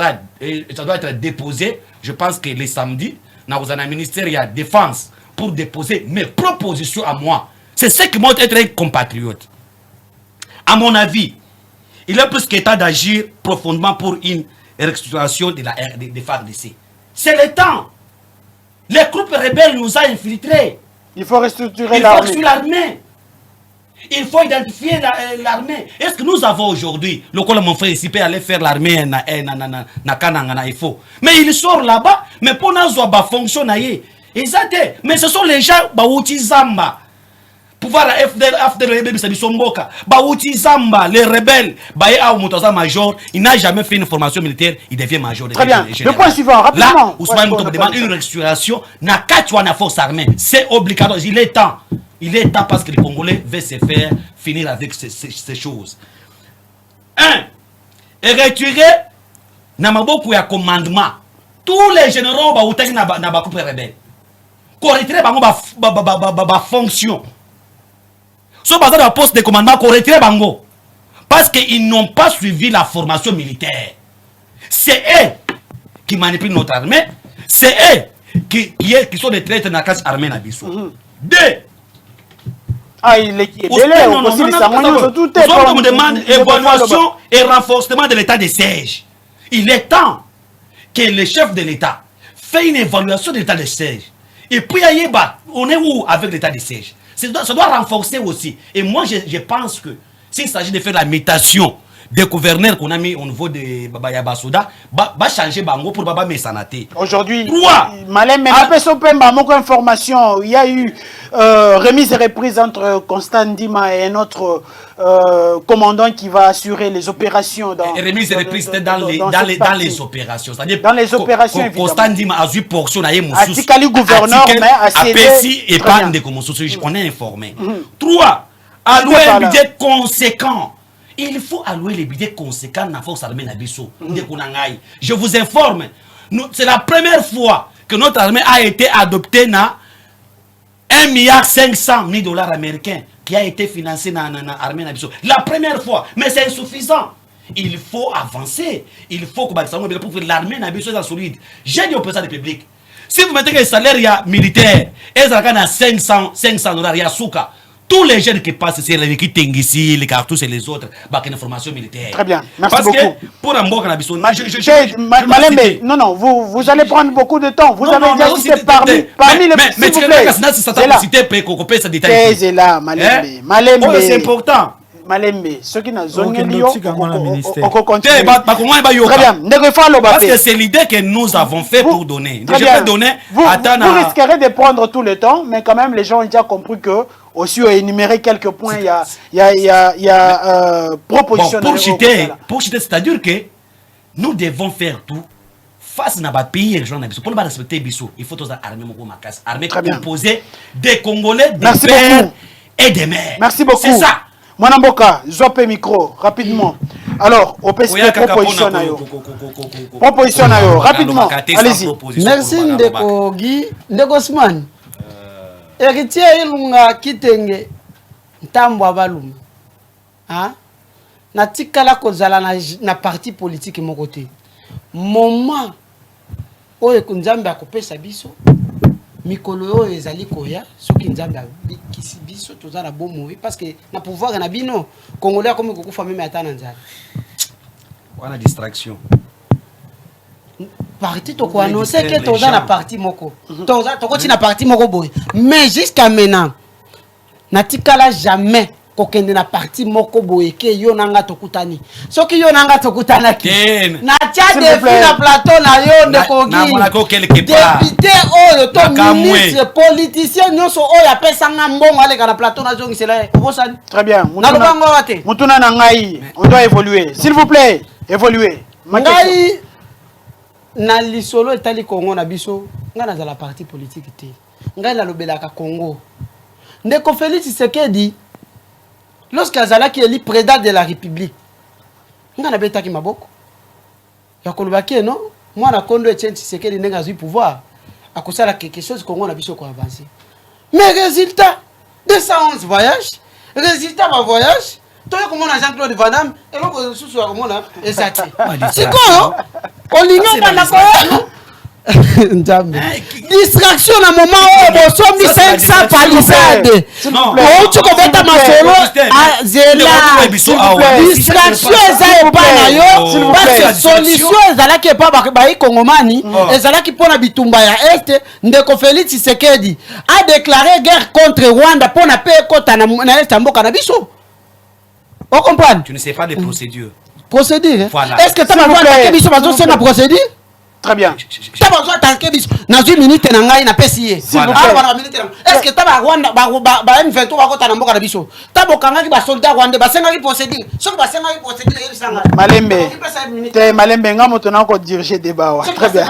doit être déposée, je pense que les samedis, dans un ministère de la Défense, pour déposer mes propositions à moi. C'est ce qui montre être un compatriote. À mon avis, il est plus qu'état d'agir profondément pour une restructuration des FARDC. C'est le temps. Les groupes rebelles nous ont infiltrés. Il faut restructurer l'armée. Il faut identifier l'armée. Est-ce que nous avons aujourd'hui, le col mon frère ici peut aller faire l'armée na Kananga, il faut. Mais il sort là-bas, mais pour nous fonctionner. Exact. Mais ce sont les gens qui Zamba. Pouvoir la FDL, les rebelles, major, il n'a jamais fait une formation militaire, il devient major. Très bien. Le point suivant, rapidement. Là, Ousmane Mutombo demande une restauration, n'a qu'à tuer la force armée. C'est obligatoire. Il est temps. Il est temps parce que les Congolais veulent se faire finir avec ces choses. Et retirer, n'a pas beaucoup de commandement. Tous les généraux n'ont pas beaucoup de rebelles. Qu'on retire ma fonction. Soit basé dans le poste de commandement, qu'on retire Bango. Parce qu'ils n'ont pas suivi la formation militaire. C'est eux qui manipulent notre armée. C'est eux qui sont des traîtres dans la classe armée. Deux. Il est on demande évaluation et renforcement de l'état de siège. Il est temps que le chef de l'État fait une évaluation de l'état de siège. Et puis, on est où avec l'état de siège? Ça doit renforcer aussi. Et moi, je pense que s'il s'agit de faire la mutation des gouverneurs qu'on a mis au niveau de Baba Yabasoda, va changer Bango pour Baba Messanate. Aujourd'hui, Malem, mais information, il y a eu remise et reprise entre Constant Ndima et un autre commandant qui va assurer les opérations. Remise et reprise, c'était dans les opérations. C'est-à-dire dans les opérations, Constant Ndima a eu portion à Atikali gouverneur, mais à Pessi et pas de Komosoussou. On est informé. 3. Allouer un budget conséquent. Il faut allouer les budgets conséquents dans la force armée Nabiso. Je vous informe, c'est la première fois que notre armée a été adoptée dans 1,5 milliard américains qui a été financé dans l'armée Nabiso. La première fois, mais c'est insuffisant. Il faut avancer. Il faut que l'armée Nabiso soit solide. J'ai dit au président de la République, si vous mettez que le salaire militaire est à 500 $, il y a souka. Tous les jeunes qui passent ici, les qui ici, les cartouches et les autres, une formation militaire. Très bien, merci beaucoup. Parce que pour un bon cannabis, non, vous allez prendre beaucoup de temps. Vous avez déjà cité parmi les... Mais tu es là, Malembe. C'est important. Malembe, ceux qui n'ont zone Très bien, parce que c'est l'idée que nous avons fait pour donner. Vous risquerez de prendre tout le temps, mais quand même, les gens ont déjà compris que aussi énumérer quelques points, il y a proposition. Pour citer, c'est-à-dire que nous devons faire tout face à notre pays. Pour ne pas respecter Bissou, il faut tous armée composée des Congolais, des pères et des mères. Merci beaucoup. C'est ça. Mwanamboka, Zope micro, rapidement. Alors, au PSP, proposition nayo, rapidement. Allez-y. Merci Ndeko Guy, Ndeko Sman. Héritier Ilunga Kitenge, Ntambwa Balum. Na tikala kozala na parti politique mon côté. Moment oyo kunzambe akopesa biso. Mikolo oyo ezali koya soki nzambe kisi biso tozala bomo parce que na pouvoir na bino congolais comme kokufa même ata na nzala wana distraction parti to ko annoncer que tozala na parti moko tokoti na parti moko boy mais jusqu'à maintenant na tikala jamais kokende na parti moko boye ke yo nanga tokutani soki yo nanga tokutana ki na tia défi na plateau na yo Ndeko Guy député oyo to ministre politicien nyonso oyo apesa nga mbongo aleka na plateau na zongi cela obosani très bien na lobango wate mutuna na ngai on doit évoluer s'il vous plaît évoluer ngai na lisolo etali Congo na biso nga na za la parti politique te ngai na lobelaka Congo Ndeko Félix Tshisekedi lorsqu'Azalaki est le président de la République, on a betaki maboko. Ya kolobaki non, moi na kondo Etienne Tshisekedi nenga zui pouvoir. A cause la quelque chose qu'on a biso ko avancer. Mais résultat 211 voyages, résultat va voyage, toi comme on a Jean-Claude Van Damme et l'autre sous comme on a exact. C'est quoi on l'ignore pas la distraction à un moment où on sommes 500 palissades. Non, tu connais ta masolo. Distraction est pas nayo. Parce que solution est là qui est pas baï Congomani. Est là qui pose la bitumba ya est. Ndeko Félix Tshisekedi a déclaré guerre contre Rwanda pour la paix contre na est amboka na biso. On comprend? Tu ne sais pas des procédures. Procédure. Est-ce que tu as besoin d'attaquer biso bazo c'est la procédure? Très bien. Tu as besoin d'attaquer biso. Dans une minute na ngai na pesier. Est-ce que tu as Rwanda ba M23 ba kota na mboka na biso? Tu as bokanga ki ba soldat rwandais ba senga ki procédure. Soki ba senga ki procédure yeli sanga. Malembe. Te Malembe ngamo tona ko diriger débat. Très bien.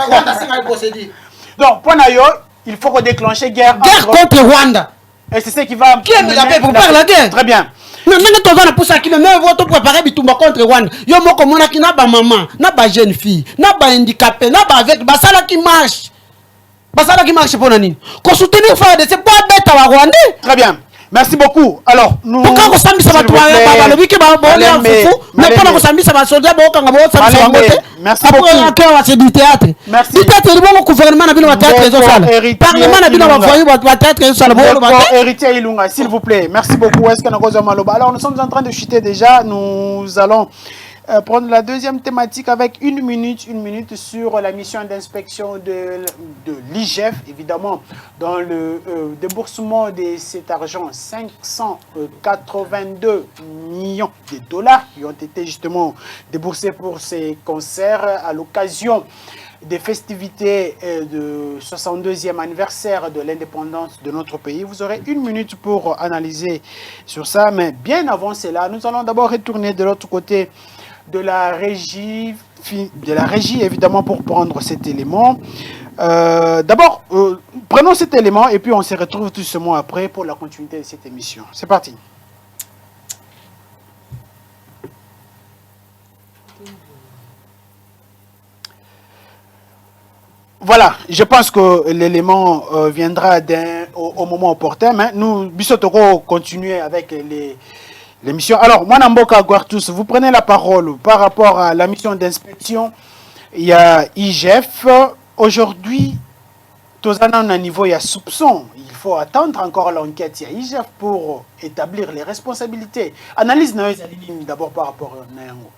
Donc pour nayo, il faut déclencher guerre contre Rwanda. Et c'est ce qui va qui aime la paix pour faire la guerre. Très bien. Mais maintenant tu vas pour ça qui même votre préparer bitumba contre Rwanda. Yo moko mona ki na ba maman, na ba jeune fille, na ba handicapé, na ba avec ba sala qui marche. Ba sala qui marche pour nani. Ko soutenir faire de c'est pas bête à Rwanda. Très bien. Merci beaucoup. Alors, nous pourquoi ko sambi ça va toi ba lobi ki ba bon ya fufu, mais pas ko sambi ça va soldat ba kanga ba sambi ça ngote. Merci beaucoup. Après c'est du théâtre. Merci. Du théâtre le bon gouvernement na bino ba théâtre zo sala. Parlement na bino ba voyer ba théâtre zo sala bon ba. Héritier Ilunga, s'il vous plaît. Merci beaucoup. Est-ce que na koza maloba? Alors, nous sommes en train de chuter déjà. Nous allons prendre la deuxième thématique avec une minute sur la mission d'inspection de l'IGF, évidemment, dans le déboursement de cet argent, 582 millions de dollars qui ont été justement déboursés pour ces concerts à l'occasion des festivités de 62e anniversaire de l'indépendance de notre pays. Vous aurez une minute pour analyser sur ça, mais bien avant cela, nous allons d'abord retourner de l'autre côté de la régie évidemment pour prendre cet élément. D'abord, prenons cet élément et puis on se retrouve tout ce mois après pour la continuité de cette émission. C'est parti. Voilà, je pense que l'élément viendra au moment opportun, mais nous, Bissotoko, continuer avec l'émission. Alors, moi, Namboka Guartus, vous prenez la parole par rapport à la mission d'inspection. Il y a IGF. Aujourd'hui, tous à un niveau, il y a soupçon. Il faut attendre encore l'enquête. Il y a IGF pour établir les responsabilités. Analyse d'abord par rapport à Nayango.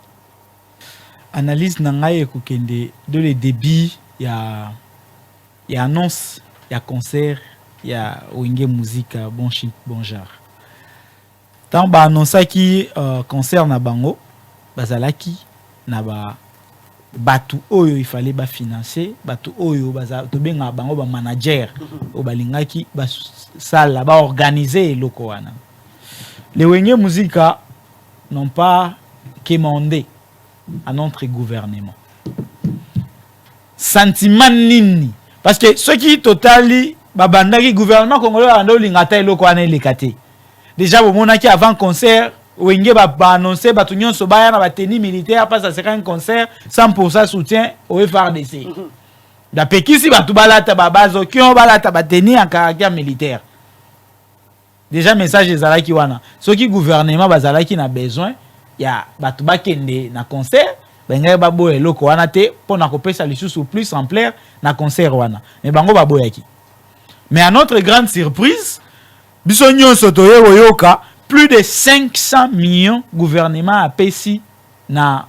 Analyse Nangaye Koukende de les débits. Il y a annonce, il y a concert, il y a Wenge musique, bon chic, bon genre. Tant ba annonce qui concert na bango, bazalaki na ba batu oyo il fallait ba financer, batu oyo to benga bango ba manager o balingaki ba sala ba organiser loko wana. Les Wenge musique n'ont pas commandé à notre gouvernement. Sentiment nini parce que ceux qui totali babandaki gouvernement congolais ando lingata eloko wana elekate déjà bomonaki avant concert Wenge ba annoncer batu nyonso baya na bateni militaire pas ça sera un concert 100% soutien au FRDC da pekisi batu balata babazo kion balata bateni en caractère militaire déjà message ezalaki wana ceux qui gouvernement bazalaki na besoin ya batu bakende na concert benga babo eloko wana te pona kopesa lisusu plus ampleur na concert wana mais bango babo yaki mais à notre grande surprise biso nyonso toyewo yoka plus de 500 millions gouvernement a pesi na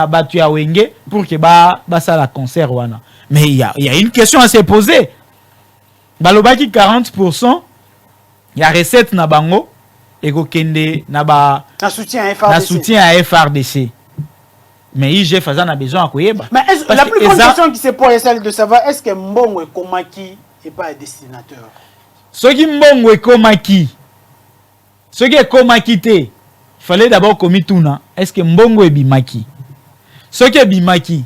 batu ya Wenge pour que ba ça la concert wana mais il y a une question à se poser balobaki 40% ya recette na bango ekokende na soutien à FRDC. Mais IGF a besoin de koyeba. Mais la plus grande question qui se pose est celle de savoir est-ce que Mbongo Komaki n'est pas un destinateur? Ce qui Mbongo Komaki, ce qui est Komaki te, il fallait d'abord komituna. Est-ce que Mbongo est bimaki? Ce qui est bimaki,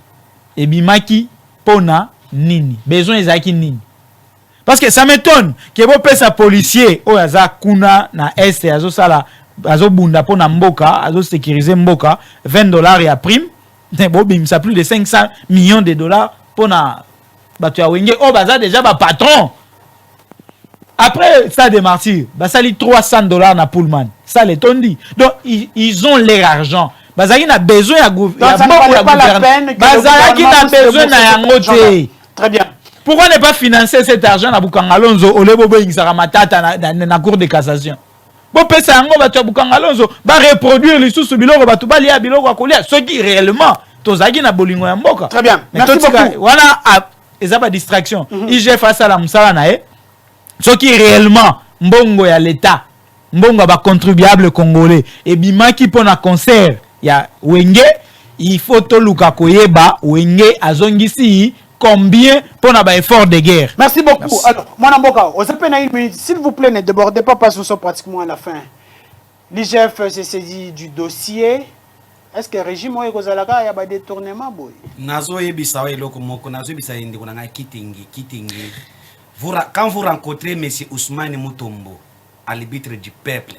et bimaki pona nini? Besoin ezaki nini? Parce que ça m'étonne que vous payez un policier au yaza kuna na est azo sala azo bunda pona mboka azo sécuriser mboka $20 et à prime. Ça plus de 500 millions de dollars pour na batu ya Wenge oh baza déjà ba patron après ça des martyrs basali $300 na Pullman ça les tondi donc ils ont leur argent bazaki na besoin ya gouvernement bazaki na besoin na yango te. Très bien. Pourquoi ne pas financer cet argent na Bukangalonzo au lebobo ingzara matata na cour de cassation? Bon pesa yango batu Bukangalonzo ba reproduire lisusu biloko batu ba lia biloko akolia ceux qui réellement tozaki na bolingo ya mboka. Très bien. Merci beaucoup. Voilà ezaba distraction. IGF face à la musala na e ceux qui réellement mbongo ya l'état mbongo ba contribuable congolais et bimaki pona concert ya Wenge il faut to luka koyeba Wenge azongisi combien pour un effort de guerre. Merci beaucoup. Merci. Alors, mon Mboka, on s'appelle une minute. S'il vous plaît, ne débordez pas parce que nous sommes pratiquement à la fin. L'IGF s'est saisi du dossier. Est-ce que le régime est a des détournements? Quand vous rencontrez M. Ousmane Mutombo, à l'arbitre du peuple,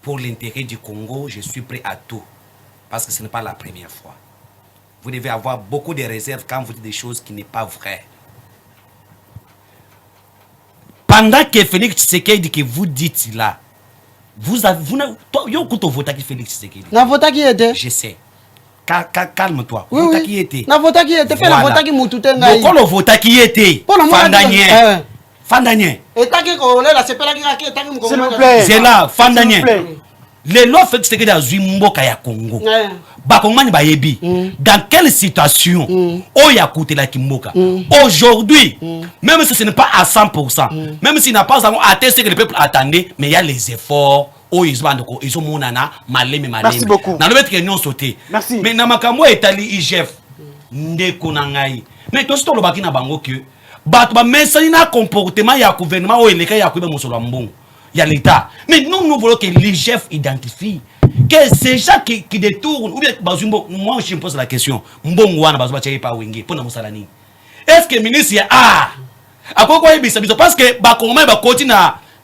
pour l'intérêt du Congo, je suis prêt à tout. Parce que ce n'est pas la première fois. Vous devez avoir beaucoup de réserves quand vous dites des choses qui ne sont pas vraies. Pendant que Félix Tshisekedi que vous dites là, vous avez voté qui Félix Tshisekedi. Na voté qui était? Je sais. Calme-toi. Oui, voté qui était. Na voté qui était. Voilà. Voté qui moutoute ngai. Donc le voté qui était. Fandanien. Et t'as qui qu'on la c'est pas la qui s'il vous plaît. C'est là Fandanien. les lois fait que dans une mboka ya Congo bakongomani bayebi dans quelle situation il y a coûté la kimboka aujourd'hui même si ce n'est pas à 100% même s'il n'a pas atteint ce que le peuple attendait mais il y a les efforts ils ont monana maleme. Merci beaucoup. Dans le fait que nous sauté mais na makambo etali IGF ndeko na ngai mais to sto lo bakina bango que bato ba mesani na comportement ya gouvernement o eleka ya kuiba musolo mbongo. Il y a l'État. Mais nous voulons que l'IGF identifie que ces gens qui détournent, ou bien, moi je me pose la question, est-ce que le ministre a quoi parce que continue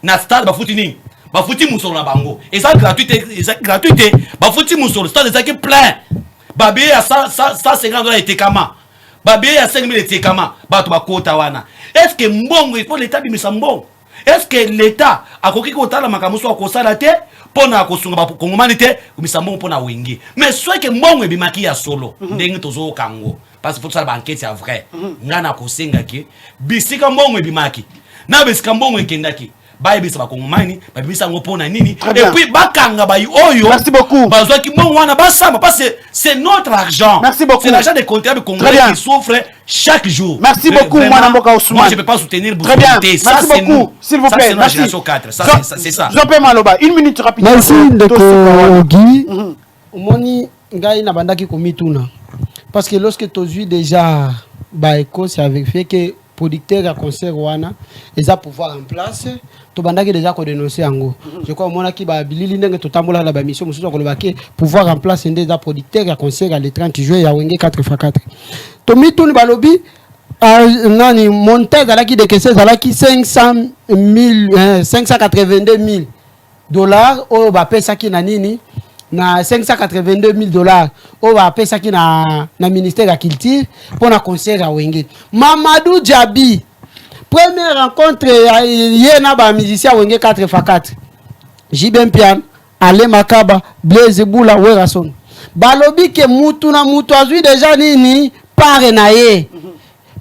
na stade bafuti musolo na bango et ça gratuité bafuti musolo stade ça qui plein babé à 150 $ était kama babé à 5000 était kama bato bakota wana est-ce que mbongo il faut l'État bimisa mbongo. Est-ce que l'État a coquille contre la macamuso à consalate pour na kosunga pour humanité ou misambon pour na wingi mais soit que mon et bimaki ya solo ndenge tozo kango parce que faut ça la enquête c'est vrai ngana kosenga ki bisika mbongo bimaki na bisika mbongo kendaki baye bisa bakongomani babisa ngo pona nini et puis bakanga bayi oyo. Merci beaucoup. Bazwa ki mbongo wana basama parce que c'est notre argent. Merci beaucoup. C'est l'argent des contribuables congolais qui souffrent chaque jour. Merci beaucoup Mwana Mboka Ousmane. Moi je peux pas soutenir très bien. Merci beaucoup s'il vous plaît. Merci. Ça c'est ça. Jean-Pierre Maloba, une minute rapidement. Merci de Guy. Moni ngai na bandaki komituna parce que lorsque tu as vu déjà baeko c'est avec fait que producteur à concert wana ils a pouvoir en place to bandaki déjà ko dénoncer ango je crois mona ki ba bilili ndenge to tambola la ba mission mususu ko lobaki pouvoir en place déjà producteur à concert à le 30 juillet ya wenge 4x4 to mituni balobi nani montage ala ki de caisse ala ki 582 000 $ o ba pesa ki na nini na 582 000 $ o va pesa ki na ministère de la culture pour na concert à wenge. Mamadou Djabi première rencontre hier na ba musicien wenge 4x4 Jibem Pian Ale Makaba Blaise Boula Werason balobi ke mutu na mutu azui déjà nini pare na ye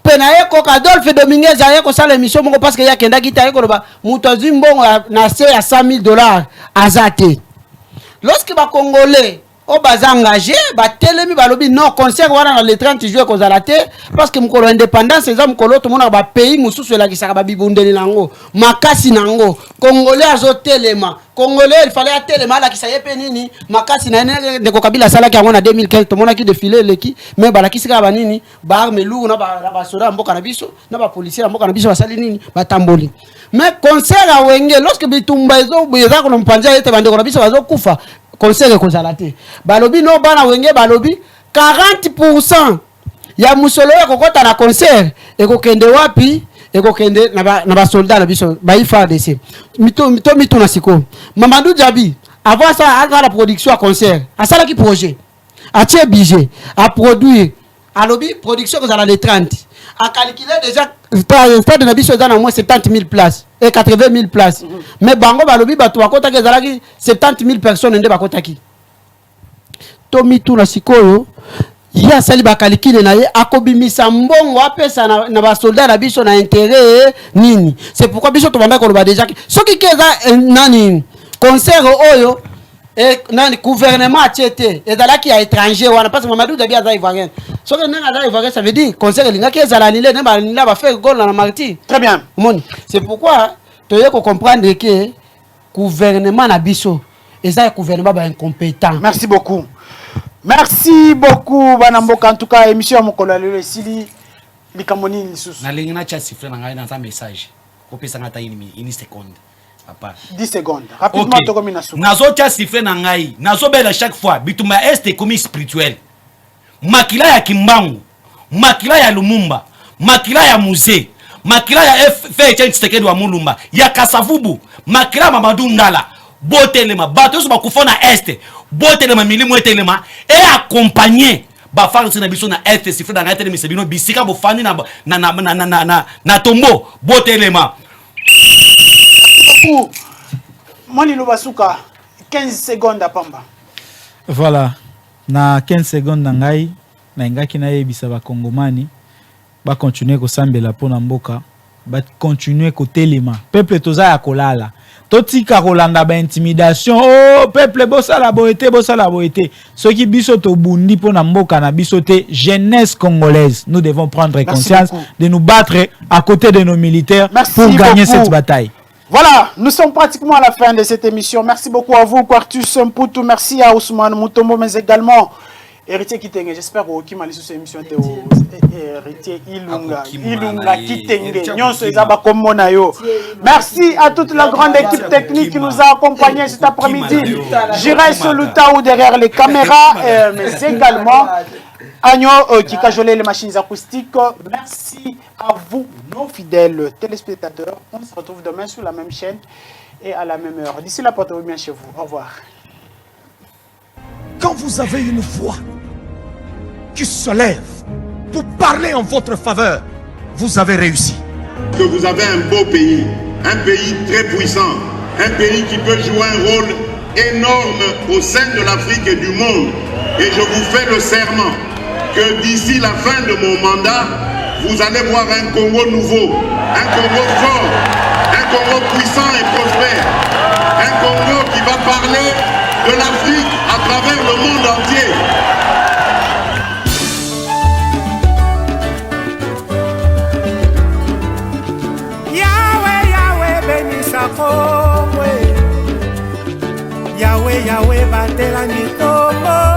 penaye ko Adolphe Dominguez aye ko sala émission moko parce que ya kenda kita ko ba mutu azui mbongo na se ya 100 000 $ azate. Lorsque les Congolais ont engagé, les balobi non concert wana le 30 juillet parce que mukolo indépendance c'est ça mukolo tout le monde ba pays mususu la kisaka ba bibundeli nango makasi nango Congolais azotelema Congolais il fallait atelema la kisaye pe nini makasi na ne ko kabila sala ki ngona 2015 to mona ki défilé leki mais bala kisika ba nini ba arme lourd na ba soda mboka na biso na ba policier mboka na biso basali nini batamboli mais concert a wenge lorsque bitumba ezo buyeza ko mpanja ete bande ko na biso bazokufa concert ko zalate balobi no bana wenge balobi 40% ya musolo ya kokota na concert ekokende wapi ekokende na ba soldat na biso ba FARDC mito na siko Mamadou Djabi avant ça à la production à concert à ça qui projet à tie budget à produire à lobby production que ça les 30 à calculer déjà stade na biso dans au moins 70 000 places et 80 000 places mais bango balobi bato bakota ke zalaki 70 000 personnes nde bakota ki tomi tu na sikoyo ya sali ba calculer na ye akobimisa mbongo apesa na ba soldat na biso na intérêt nini c'est pourquoi biso to banda ko ba déjà soki keza nani concert oyo et nani gouvernement atiete et zalaki ya étranger wana parce que Mamadou Djabi aza ivoirien so que nanga aza ivoirien ça veut dire concert linga ki ezala nile ne ba nila ba faire goal na marty très bien moni c'est pourquoi tu dois comprendre que gouvernement na biso eza gouvernement ba incompétent. Merci beaucoup Banamboka. En tout cas émission mokolo lelo sili likamoni lisusu na lingina cha sifre na ngai na za message ko pesa ngata ini seconde papa 10 secondes rapidement to komina sou nazo cha sifre na ngai nazo bela chaque fois bituma est comme spirituel makila ya Kimbangu makila ya Lumumba makila ya Musée makila ya FH Tshisekedi wa Mulumba ya Kasavubu makila Mamadou Ndala botelema bato so bakufona est botelema milimo etelema et accompagner ba farce na biso na est sifre na ngai telemi sebino bisika bo fani na tombo botelema. Beaucoup Moni Lobasuka 15 secondes à Pamba. Voilà na 15 secondes na ngai na ngaki na yebisa ba kongomani ba continuer ko sambela pona mboka ba continuer côté lema peuple toza ya kolala totika kolanda ba intimidation oh peuple bosala boete ceux qui biso to bundi pona mboka na biso te jeunesse congolaise nous devons prendre conscience de nous battre à côté de nos militaires pour gagner cette bataille. Voilà, nous sommes pratiquement à la fin de cette émission. Merci beaucoup à vous, Quartus Mputu. Merci à Ousmane Mutombo, mais également Héritier Kitenge. J'espère que vous avez cette émission. Héritier Ilunga Kitenge. Merci à toute la grande équipe technique qui nous a accompagnés cet après-midi. J'irai sur le ou derrière les caméras, mais également Agno qui cajolait les machines acoustiques. Merci à vous, nos fidèles téléspectateurs. On se retrouve demain sur la même chaîne et à la même heure. D'ici là, portez-vous bien chez vous. Au revoir. Quand vous avez une voix qui se lève pour parler en votre faveur, vous avez réussi. Que vous avez un beau pays, un pays très puissant, un pays qui peut jouer un rôle énorme au sein de l'Afrique et du monde. Et je vous fais le serment que d'ici la fin de mon mandat, vous allez voir un Congo nouveau, un Congo fort, un Congo puissant et prospère, un Congo qui va parler de l'Afrique à travers le monde entier. Yahweh, Yahweh, bénissa Congo. Yahweh, Yahweh, batela Congo.